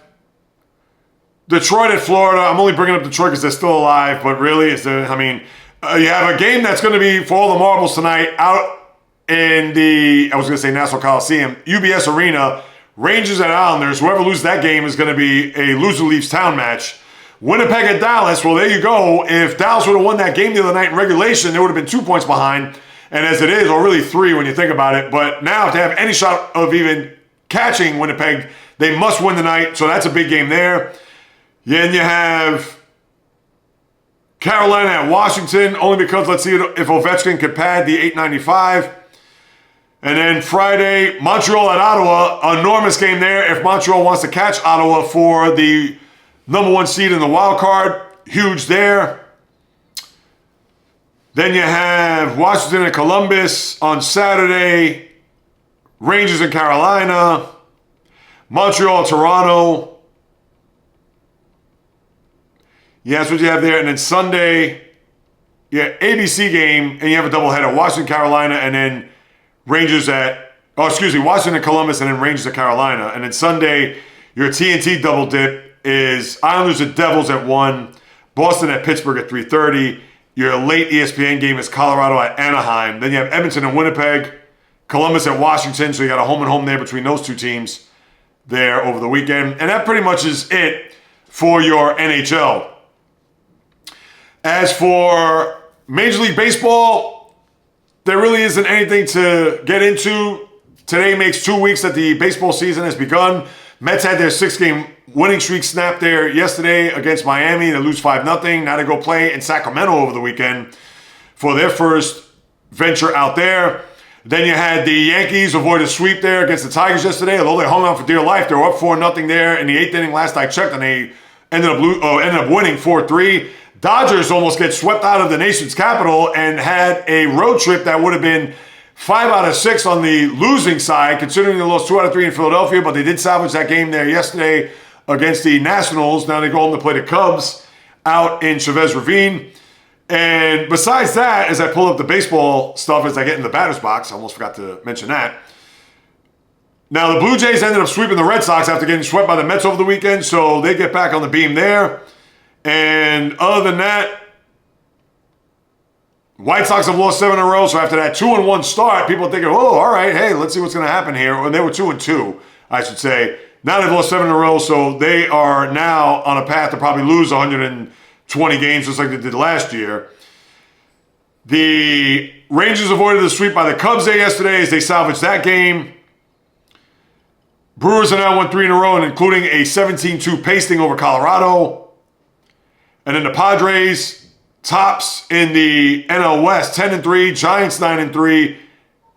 Detroit at Florida. I'm only bringing up Detroit because they're still alive, but really, you have a game that's going to be for all the marbles tonight out in the, Nassau Coliseum, UBS Arena. Rangers at Islanders. Whoever loses that game is going to be a loser leaves town match. Winnipeg at Dallas. Well, there you go. If Dallas would have won that game the other night in regulation, they would have been 2 points behind. And as it is, or really 3 when you think about it. But now, if they have any shot of even catching Winnipeg, they must win tonight. So that's a big game there. Then you have Carolina at Washington, only because let's see if Ovechkin could pad the 895. And then Friday, Montreal at Ottawa. Enormous game there if Montreal wants to catch Ottawa for the number 1 seed in the wild card. Huge there. Then you have Washington and Columbus on Saturday. Rangers in Carolina. Montreal, Toronto. Yeah, that's what you have there. And then Sunday, ABC game, and you have a doubleheader. Washington, Carolina, and then Washington and Columbus, and then Rangers at Carolina. And then Sunday, your TNT double dip is Islanders at Devils at 1, Boston at Pittsburgh at 3:30. Your late ESPN game is Colorado at Anaheim. Then you have Edmonton and Winnipeg, Columbus at Washington. So you got a home and home there between those 2 teams there over the weekend. And that pretty much is it for your NHL. As for Major League Baseball, there really isn't anything to get into. Today makes 2 weeks that the baseball season has begun. Mets had their 6-game winning streak snapped there yesterday against Miami. They lose 5-0. Now they go play in Sacramento over the weekend for their first venture out there. Then you had the Yankees avoid a sweep there against the Tigers yesterday. Although they hung on for dear life, they were up 4-0 there in the 8th inning last I checked, and they ended up winning 4-3. Dodgers almost get swept out of the nation's capital and had a road trip that would have been 5 out of 6 on the losing side, considering they lost 2 out of 3 in Philadelphia, but they did salvage that game there yesterday against the Nationals. Now they go home to play the Cubs out in Chavez Ravine. And besides that, as I pull up the baseball stuff as I get in the batter's box, I almost forgot to mention that, Now, the Blue Jays ended up sweeping the Red Sox after getting swept by the Mets over the weekend, so they get back on the beam there. And other than that, White Sox have lost 7 in a row, so after that 2-1 start, people are thinking, oh, all right, hey, let's see what's going to happen here. Or they were 2-2, I should say. Now they've lost 7 in a row, so they are now on a path to probably lose 120 games just like they did last year. The Rangers avoided the sweep by the Cubs there yesterday as they salvaged that game. Brewers are now won 3 in a row, and including a 17-2 pasting over Colorado. And then the Padres, tops in the NL West, 10-3, Giants 9-3.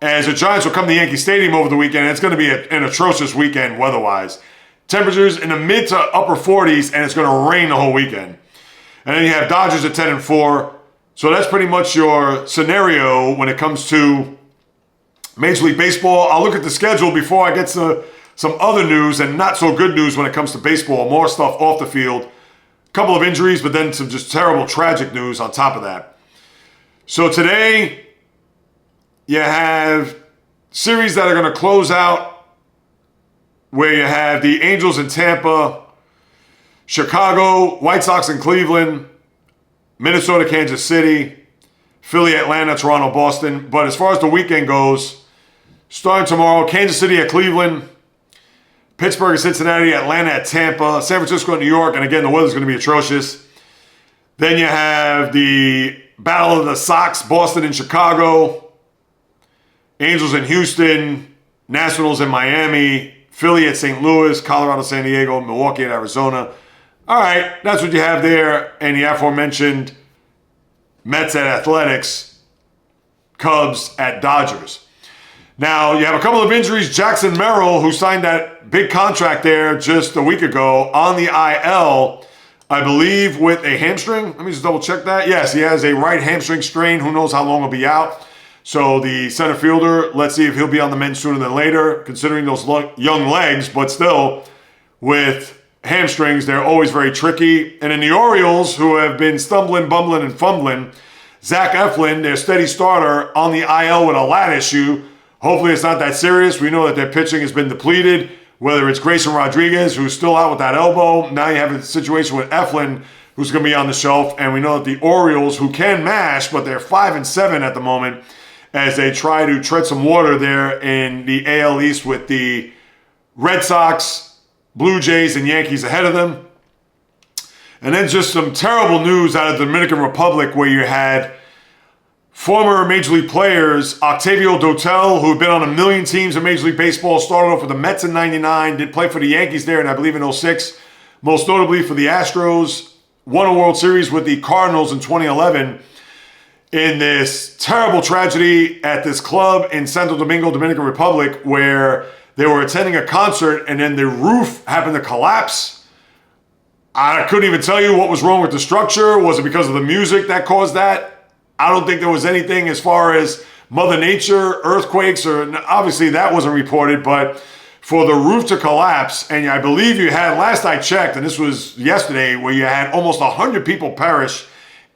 As the Giants will come to Yankee Stadium over the weekend, it's going to be an atrocious weekend weather-wise. Temperatures in the mid to upper 40s, and it's going to rain the whole weekend. And then you have Dodgers at 10-4. So that's pretty much your scenario when it comes to Major League Baseball. I'll look at the schedule before I get to some other news and not so good news when it comes to baseball. More stuff off the field. A couple of injuries, but then some just terrible, tragic news on top of that. So today, you have series that are going to close out where you have the Angels in Tampa, Chicago, White Sox in Cleveland, Minnesota, Kansas City, Philly, Atlanta, Toronto, Boston. But as far as the weekend goes, starting tomorrow, Kansas City at Cleveland, Pittsburgh at Cincinnati, Atlanta at Tampa, San Francisco at New York, and again, the weather's going to be atrocious. Then you have the Battle of the Sox, Boston and Chicago, Angels in Houston, Nationals in Miami, Philly at St. Louis, Colorado, San Diego, Milwaukee at Arizona. All right, that's what you have there. And the aforementioned Mets at Athletics, Cubs at Dodgers. Now, you have a couple of injuries. Jackson Merrill, who signed that big contract there just a week ago, on the IL, I believe, with a hamstring. Let me just double check that. Yes, he has a right hamstring strain. Who knows how long he'll be out. So the center fielder, let's see if he'll be on the mend sooner than later, considering those young legs. But still, with hamstrings, they're always very tricky. And in the Orioles, who have been stumbling, bumbling, and fumbling, Zach Eflin, their steady starter, on the IL with a lat issue. Hopefully it's not that serious. We know that their pitching has been depleted, whether it's Grayson Rodriguez, who's still out with that elbow. Now you have a situation with Eflin, who's going to be on the shelf. And we know that the Orioles, who can mash, but they're 5-7 at the moment, as they try to tread some water there in the AL East with the Red Sox, Blue Jays, and Yankees ahead of them. And then just some terrible news out of the Dominican Republic, where you had former Major League players, Octavio Dotel, who had been on a million teams in Major League Baseball, started off with the Mets in 99, did play for the Yankees there, and I believe in 06, most notably for the Astros, won a World Series with the Cardinals in 2011, in this terrible tragedy at this club in Santo Domingo, Dominican Republic, where they were attending a concert and then the roof happened to collapse. I couldn't even tell you what was wrong with the structure. Was it because of the music that caused that? I don't think there was anything as far as Mother Nature, earthquakes, or obviously that wasn't reported, but for the roof to collapse, and I believe you had, last I checked, and this was yesterday, where you had almost 100 people perish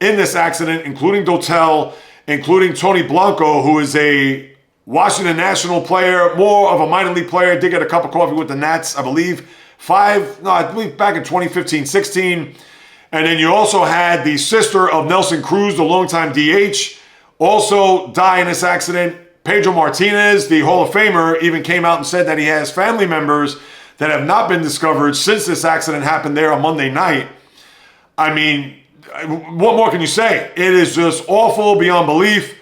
in this accident, including Dotel, including Tony Blanco, who is a Washington National player, more of a minor league player, did get a cup of coffee with the Nats, I believe, back in 2015-16. And then you also had the sister of Nelson Cruz, the longtime DH, also die in this accident. Pedro Martinez, the Hall of Famer, even came out and said that he has family members that have not been discovered since this accident happened there on Monday night. I mean, what more can you say? It is just awful beyond belief.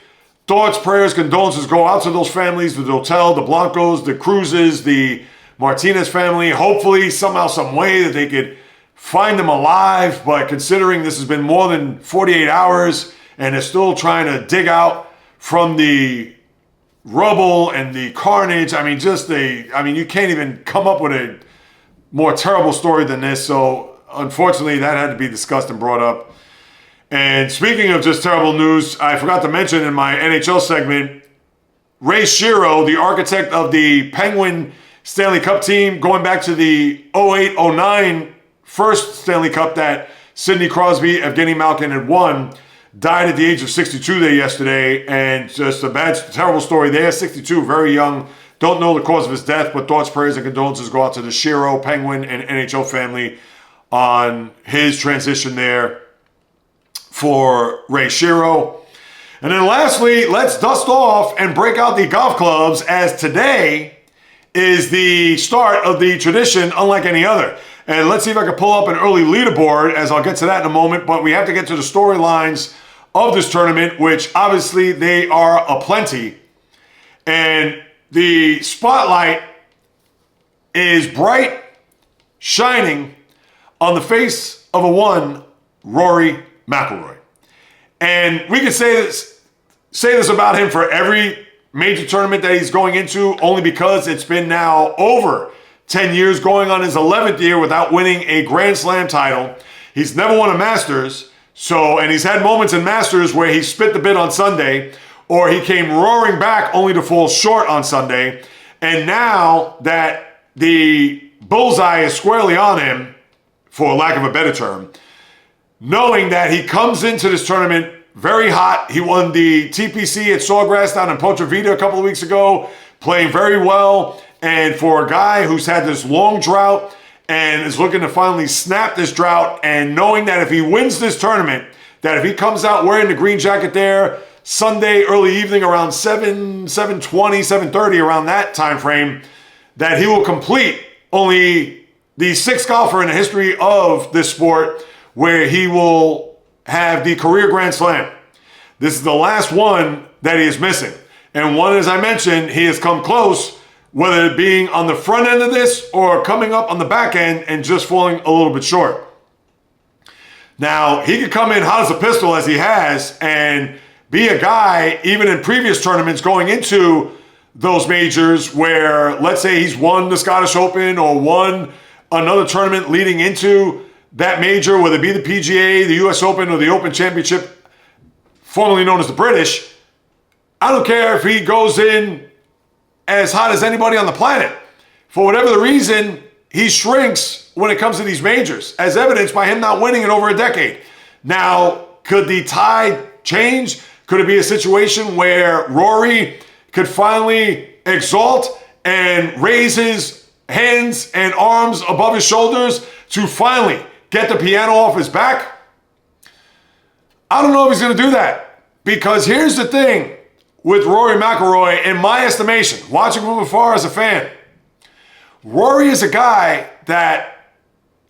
Thoughts, prayers, condolences go out to those families, the Dotel, the Blancos, the Cruzes, the Martinez family. Hopefully, somehow, some way that they could find them alive. But considering this has been more than 48 hours and they're still trying to dig out from the rubble and the carnage, you can't even come up with a more terrible story than this. So unfortunately, that had to be discussed and brought up. And speaking of just terrible news, I forgot to mention in my NHL segment, Ray Shero, the architect of the Penguin Stanley Cup team, going back to the 08-09 first Stanley Cup that Sidney Crosby, Evgeny Malkin had won. died at the age of 62 there yesterday, and just a bad, terrible story there. 62, very young. Don't know the cause of his death, but thoughts, prayers, and condolences go out to the Shiro, Penguin, and NHL family on his transition there for Ray Shiro. And then lastly, let's dust off and break out the golf clubs, as today is the start of the tradition unlike any other. And let's see if I can pull up an early leaderboard, as I'll get to that in a moment. But we have to get to the storylines of this tournament, which obviously they are aplenty. And the spotlight is bright, shining on the face of a one, Rory McIlroy. And we can say this about him for every major tournament that he's going into, only because it's been now over 10 years, going on his 11th year without winning a Grand Slam title. He's never won a Masters, and he's had moments in Masters where he spit the bit on Sunday, or he came roaring back only to fall short on Sunday. And now that the bullseye is squarely on him, for lack of a better term, knowing that he comes into this tournament very hot. He won the TPC at Sawgrass down in Ponte Vedra a couple of weeks ago, playing very well. And for a guy who's had this long drought and is looking to finally snap this drought, and knowing that if he wins this tournament, that if he comes out wearing the green jacket there Sunday early evening around 7:20, 7:30, around that time frame, that he will complete only the sixth golfer in the history of this sport where he will have the career Grand Slam. This is the last one that he is missing. And one, as I mentioned, he has come close, whether it being on the front end of this or coming up on the back end and just falling a little bit short. Now, he could come in hot as a pistol, as he has, and be a guy, even in previous tournaments going into those majors, where let's say he's won the Scottish Open or won another tournament leading into that major, whether it be the PGA, the US Open, or the Open Championship, formerly known as the British. I don't care if he goes in as hot as anybody on the planet. For whatever the reason, he shrinks when it comes to these majors, as evidenced by him not winning in over a decade. Now, could the tide change? Could it be a situation where Rory could finally exalt and raise his hands and arms above his shoulders to finally get the piano off his back? I don't know if he's going to do that, because here's the thing with Rory McIlroy, in my estimation, watching from afar as a fan. Rory is a guy that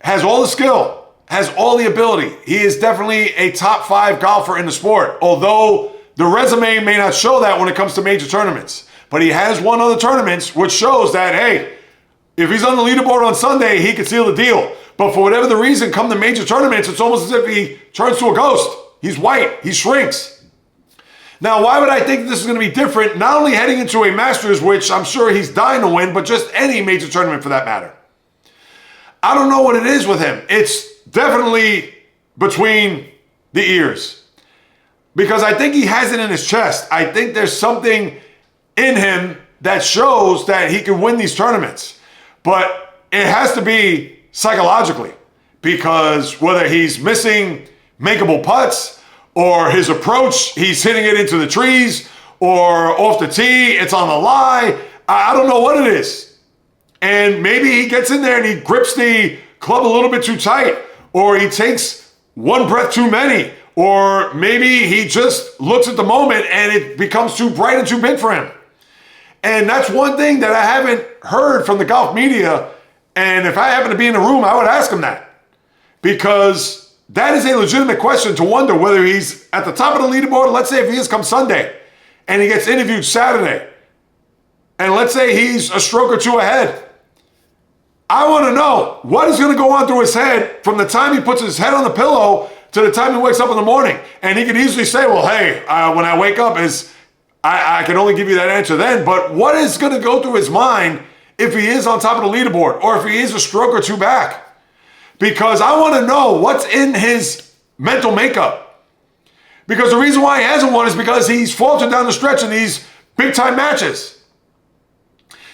has all the skill, has all the ability. He is definitely a top 5 golfer in the sport, although the resume may not show that when it comes to major tournaments. But he has won other tournaments, which shows that, hey, if he's on the leaderboard on Sunday, he can seal the deal. But for whatever the reason, come the major tournaments, it's almost as if he turns to a ghost. He's white. He shrinks. Now, why would I think this is going to be different? Not only heading into a Masters, which I'm sure he's dying to win, but just any major tournament for that matter. I don't know what it is with him. It's definitely between the ears, because I think he has it in his chest. I think there's something in him that shows that he can win these tournaments. But it has to be psychologically, because whether he's missing makeable putts, or his approach, he's hitting it into the trees, or off the tee, it's on the lie. I don't know what it is. And maybe he gets in there and he grips the club a little bit too tight, or he takes one breath too many, or maybe he just looks at the moment and it becomes too bright and too big for him. And that's one thing that I haven't heard from the golf media. And if I happen to be in the room, I would ask him that, because that is a legitimate question to wonder whether he's at the top of the leaderboard. Let's say if he is come Sunday and he gets interviewed Saturday, and let's say he's a stroke or two ahead. I want to know what is going to go on through his head from the time he puts his head on the pillow to the time he wakes up in the morning. And he could easily say, well, hey, when I wake up, I can only give you that answer then. But what is going to go through his mind if he is on top of the leaderboard, or if he is a stroke or two back? Because I want to know what's in his mental makeup. Because the reason why he hasn't won is because he's faltered down the stretch in these big-time matches.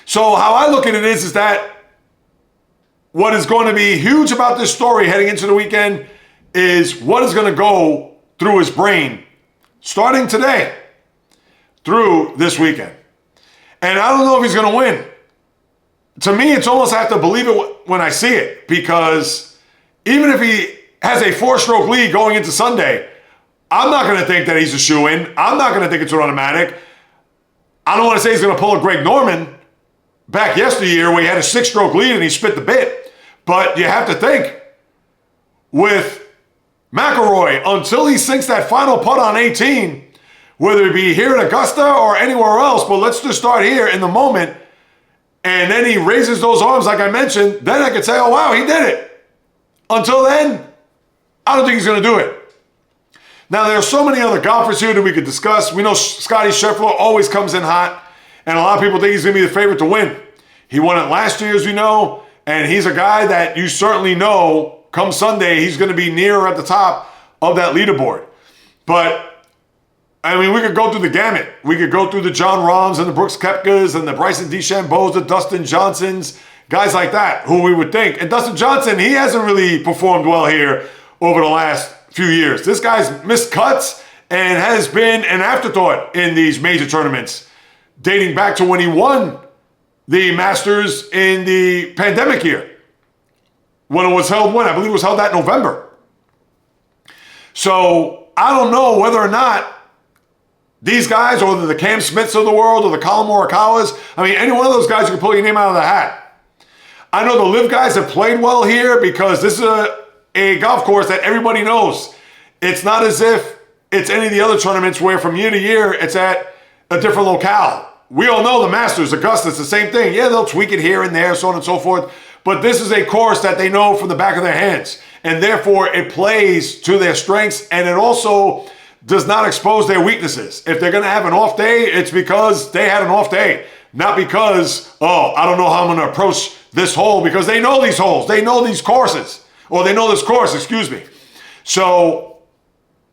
So how I look at it is that what is going to be huge about this story heading into the weekend is what is going to go through his brain starting today through this weekend. And I don't know if he's going to win. To me, it's almost I have to believe it when I see it, because even if he has a 4-stroke lead going into Sunday, I'm not going to think that he's a shoo-in. I'm not going to think it's an automatic. I don't want to say he's going to pull a Greg Norman back yesteryear where he had a 6-stroke lead and he spit the bit. But you have to think, with McIlroy, until he sinks that final putt on 18, whether it be here at Augusta or anywhere else, but let's just start here in the moment, and then he raises those arms like I mentioned, then I could say, oh wow, he did it. Until then, I don't think he's going to do it. Now, there are so many other golfers here that we could discuss. We know Scottie Scheffler always comes in hot, and a lot of people think he's going to be the favorite to win. He won it last year, as we know, and he's a guy that you certainly know come Sunday, he's going to be nearer at the top of that leaderboard. But, I mean, we could go through the gamut. We could go through the John Rahms and the Brooks Koepkas and the Bryson DeChambeaus, the Dustin Johnsons, guys like that, who we would think. And Dustin Johnson, he hasn't really performed well here over the last few years. This guy's missed cuts and has been an afterthought in these major tournaments, dating back to when he won the Masters in the pandemic year. When it was held when? I believe it was held that November. So I don't know whether or not these guys, or the Cam Smiths of the world, or the Colin Morikawas, I mean, any one of those guys, you can pull your name out of the hat. I know the LIV guys have played well here because this is a golf course that everybody knows. It's not as if it's any of the other tournaments where from year to year it's at a different locale. We all know the Masters, Augusta, it's the same thing. Yeah, they'll tweak it here and there, so on and so forth. But this is a course that they know from the back of their hands. And therefore, it plays to their strengths, and it also does not expose their weaknesses. If they're going to have an off day, it's because they had an off day. Not because, oh, I don't know how I'm going to approach this hole, because they know these holes. They know these courses. Or they know this course, excuse me. So,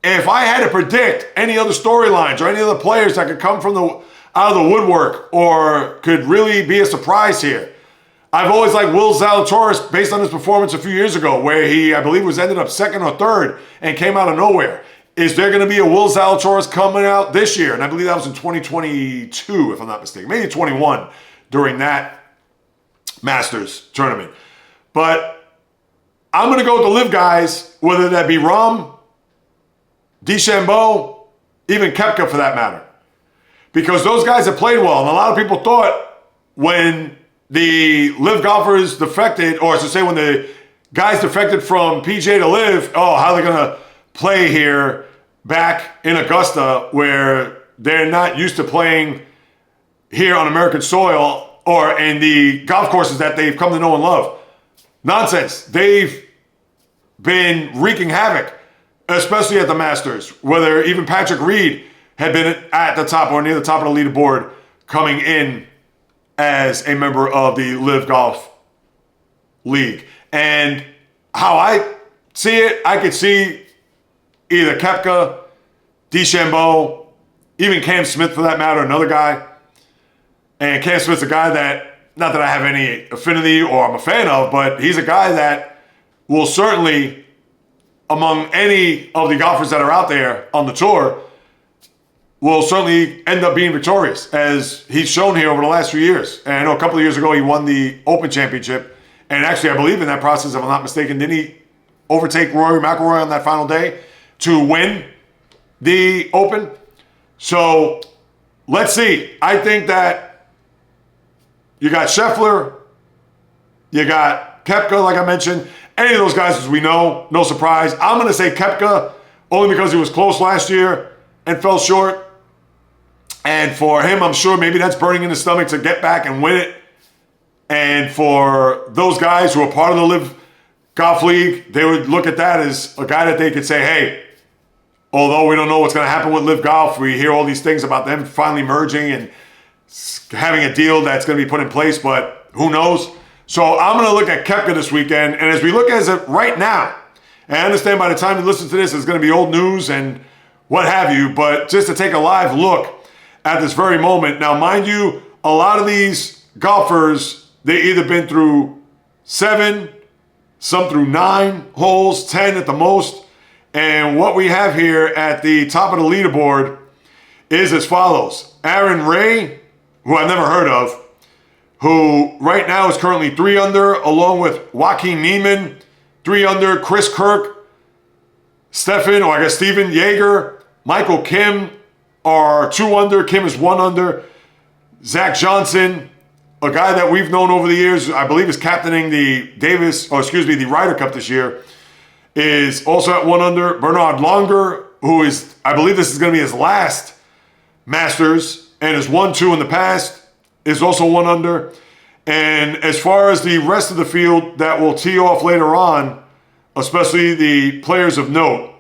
if I had to predict any other storylines or any other players that could come from out of the woodwork or could really be a surprise here, I've always liked Will Zalatoris based on his performance a few years ago, where he, I believe, ended up second or third and came out of nowhere. Is there going to be a Will Zalatoris coming out this year? And I believe that was in 2022, if I'm not mistaken. Maybe 21 during that Masters tournament. But I'm going to go with the LIV guys, whether that be Rahm, DeChambeau, even Koepka for that matter. Because those guys have played well. And a lot of people thought when the LIV golfers defected, or I should say when the guys defected from PGA to LIV, oh, how are they going to play here back in Augusta where they're not used to playing here on American soil or in the golf courses that they've come to know and love. Nonsense. They've been wreaking havoc, especially at the Masters, whether even Patrick Reed had been at the top or near the top of the leaderboard coming in as a member of the LIV Golf League. And how I see it, I could see either Koepka, DeChambeau, even Cam Smith for that matter, another guy. And Cam Smith's a guy that, not that I have any affinity or I'm a fan of, but he's a guy that will certainly, among any of the golfers that are out there on the tour, will certainly end up being victorious, as he's shown here over the last few years. And I know a couple of years ago he won the Open Championship. And actually, I believe in that process, if I'm not mistaken, didn't he overtake Rory McIlroy on that final day to win the Open? So let's see. I think that you got Scheffler, you got Koepka, like I mentioned. Any of those guys, as we know, no surprise. I'm going to say Koepka only because he was close last year and fell short. And for him, I'm sure maybe that's burning in his stomach to get back and win it. And for those guys who are part of the LIV Golf League, they would look at that as a guy that they could say, hey, although we don't know what's going to happen with LIV Golf, we hear all these things about them finally merging and having a deal that's going to be put in place, but who knows? So I'm going to look at Koepka this weekend. And as we look at it right now, and I understand by the time you listen to this, it's going to be old news and what have you, but just to take a live look at this very moment. Now, mind you, a lot of these golfers, they either been through 7, some through 9 holes, 10 at the most, And what we have here at the top of the leaderboard is as follows. Aaron Ray, who I've never heard of, who right now is currently 3 under, along with Joaquin Neiman, 3 under, Chris Kirk, Steven Yeager, Michael Kim are 2 under, Kim is 1 under, Zach Johnson, a guy that we've known over the years, I believe is captaining the the Ryder Cup this year, is also at 1 under. Bernard Longer, who is, I believe this is going to be his last Masters, and has won 2 in the past, is also 1 under. And as far as the rest of the field that will tee off later on, especially the players of note,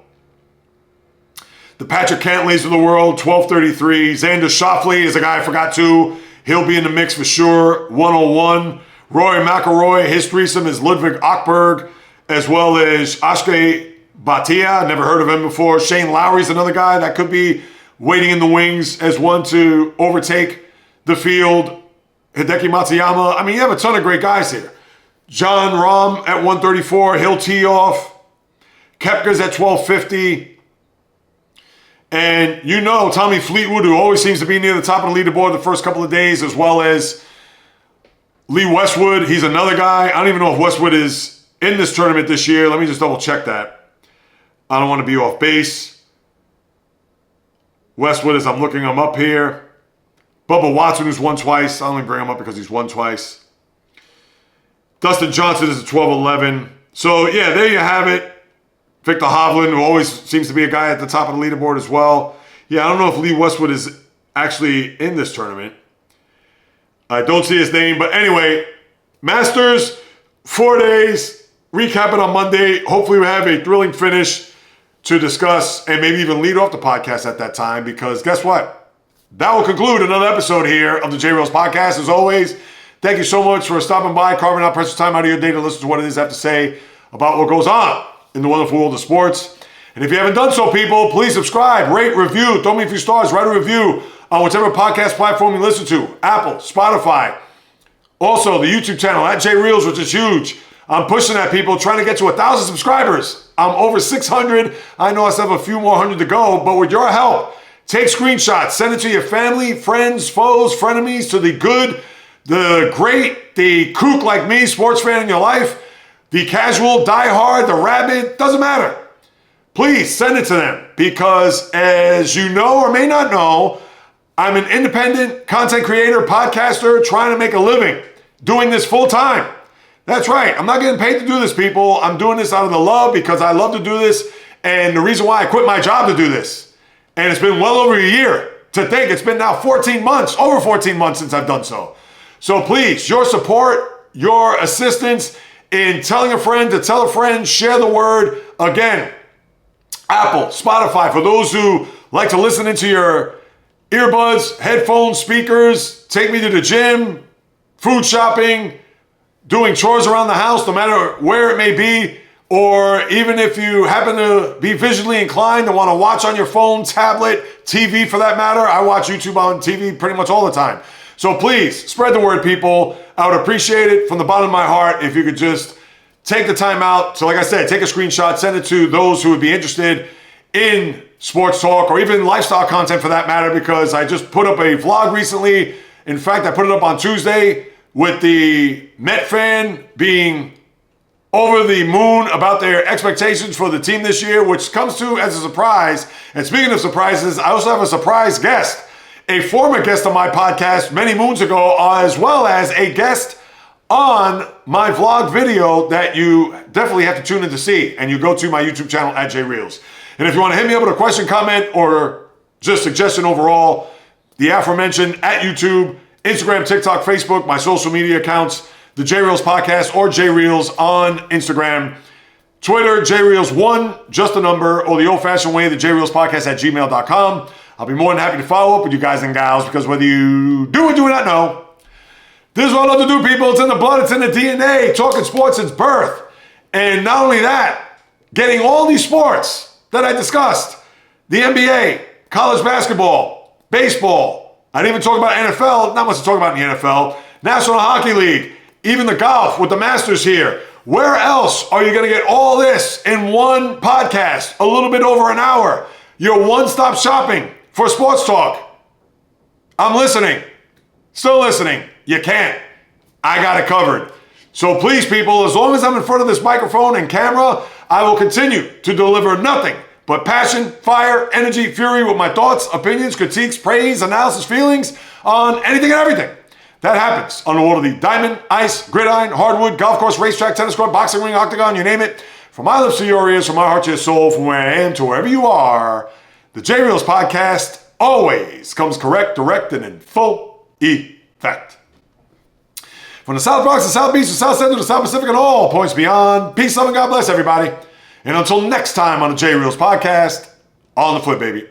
the Patrick Cantleys of the world, 1233. Xander Schauffele is a guy I forgot to. He'll be in the mix for sure, 101. Rory McIlroy, his threesome is Ludwig Åberg, as well as Ashke Bhatia, never heard of him before. Shane Lowry's another guy that could be waiting in the wings as one to overtake the field. Hideki Matsuyama. I mean, you have a ton of great guys here. John Rahm at 134. He'll tee off. Koepka's at 1250. And you know Tommy Fleetwood, who always seems to be near the top of the leaderboard the first couple of days, as well as Lee Westwood. He's another guy. I don't even know if Westwood is in this tournament this year. Let me just double check that. I don't want to be off base. Westwood, as I'm looking him up here. Bubba Watson, who's won twice. I only bring him up because he's won twice. Dustin Johnson is at 12-11. So, yeah, there you have it. Victor Hovland, who always seems to be a guy at the top of the leaderboard as well. Yeah, I don't know if Lee Westwood is actually in this tournament. I don't see his name. But anyway, Masters, 4 days. Recap it on Monday. Hopefully we have a thrilling finish to discuss and maybe even lead off the podcast at that time, because guess what? That will conclude another episode here of the JAYREELZ podcast. As always, thank you so much for stopping by, carving out precious time out of your day to listen to what it is I have to say about what goes on in the wonderful world of sports. And if you haven't done so, people, please subscribe, rate, review, throw me a few stars, write a review on whichever podcast platform you listen to, Apple, Spotify. Also, the YouTube channel at JAYREELZ, which is huge. I'm pushing that, people, trying to get to 1,000 subscribers. I'm over 600. I know I still have a few more hundred to go, but with your help, take screenshots, send it to your family, friends, foes, frenemies, to the good, the great, the kook like me, sports fan in your life, the casual, diehard, the rabid, doesn't matter. Please send it to them, because as you know or may not know, I'm an independent content creator, podcaster, trying to make a living, doing this full time. That's right. I'm not getting paid to do this, people. I'm doing this out of the love because I love to do this, and the reason why I quit my job to do this. And it's been well over a year. To think it's been now 14 months, over 14 months since I've done so. So please, your support, your assistance in telling a friend to tell a friend, share the word. Again, Apple, Spotify, for those who like to listen into your earbuds, headphones, speakers, take me to the gym, food shopping, doing chores around the house, no matter where it may be, or even if you happen to be visually inclined and want to watch on your phone, tablet, TV for that matter. I watch YouTube on TV pretty much all the time. So please, spread the word, people. I would appreciate it from the bottom of my heart if you could just take the time out. So like I said, take a screenshot, send it to those who would be interested in sports talk or even lifestyle content for that matter, because I just put up a vlog recently. In fact, I put it up on Tuesday with the Met fan being over the moon about their expectations for the team this year, which comes to as a surprise. And speaking of surprises, I also have a surprise guest, a former guest on my podcast many moons ago, as well as a guest on my vlog video that you definitely have to tune in to see. And you go to my YouTube channel at JAYREELZ. And if you want to hit me up with a question, comment, or just suggestion overall, the aforementioned at YouTube, Instagram, TikTok, Facebook, my social media accounts, the JAYREELZ podcast, or JAYREELZ on Instagram, Twitter, JAYREELZ1, just a number, or the old-fashioned way, the JAYREELZ podcast at gmail.com. I'll be more than happy to follow up with you guys and gals, because whether you do or do not know, this is what I love to do, people. It's in the blood, it's in the DNA. Talking sports since birth. And not only that, getting all these sports that I discussed, the NBA, college basketball, baseball, I didn't even talk about NFL, not much to talk about in the NFL, National Hockey League, even the golf with the Masters here, Where else are you going to get all this in one podcast? A little bit over an hour. Your one-stop shopping for sports talk. I'm listening. Still listening. You can't. I got it covered. So please, people, as long as I'm in front of this microphone and camera, I will continue to deliver nothing but passion, fire, energy, fury with my thoughts, opinions, critiques, praise, analysis, feelings on anything and everything that happens on the world of the diamond, ice, gridiron, hardwood, golf course, racetrack, tennis court, boxing ring, octagon, you name it. From my lips to your ears, from my heart to your soul, from where I am to wherever you are, the JAYREELZ podcast always comes correct, direct, and in full effect. From the South Bronx, the South Beach, the South Central, the South Pacific, and all points beyond, peace, love, and God bless everybody. And until next time on the JAYREELZ podcast, on the flip, baby.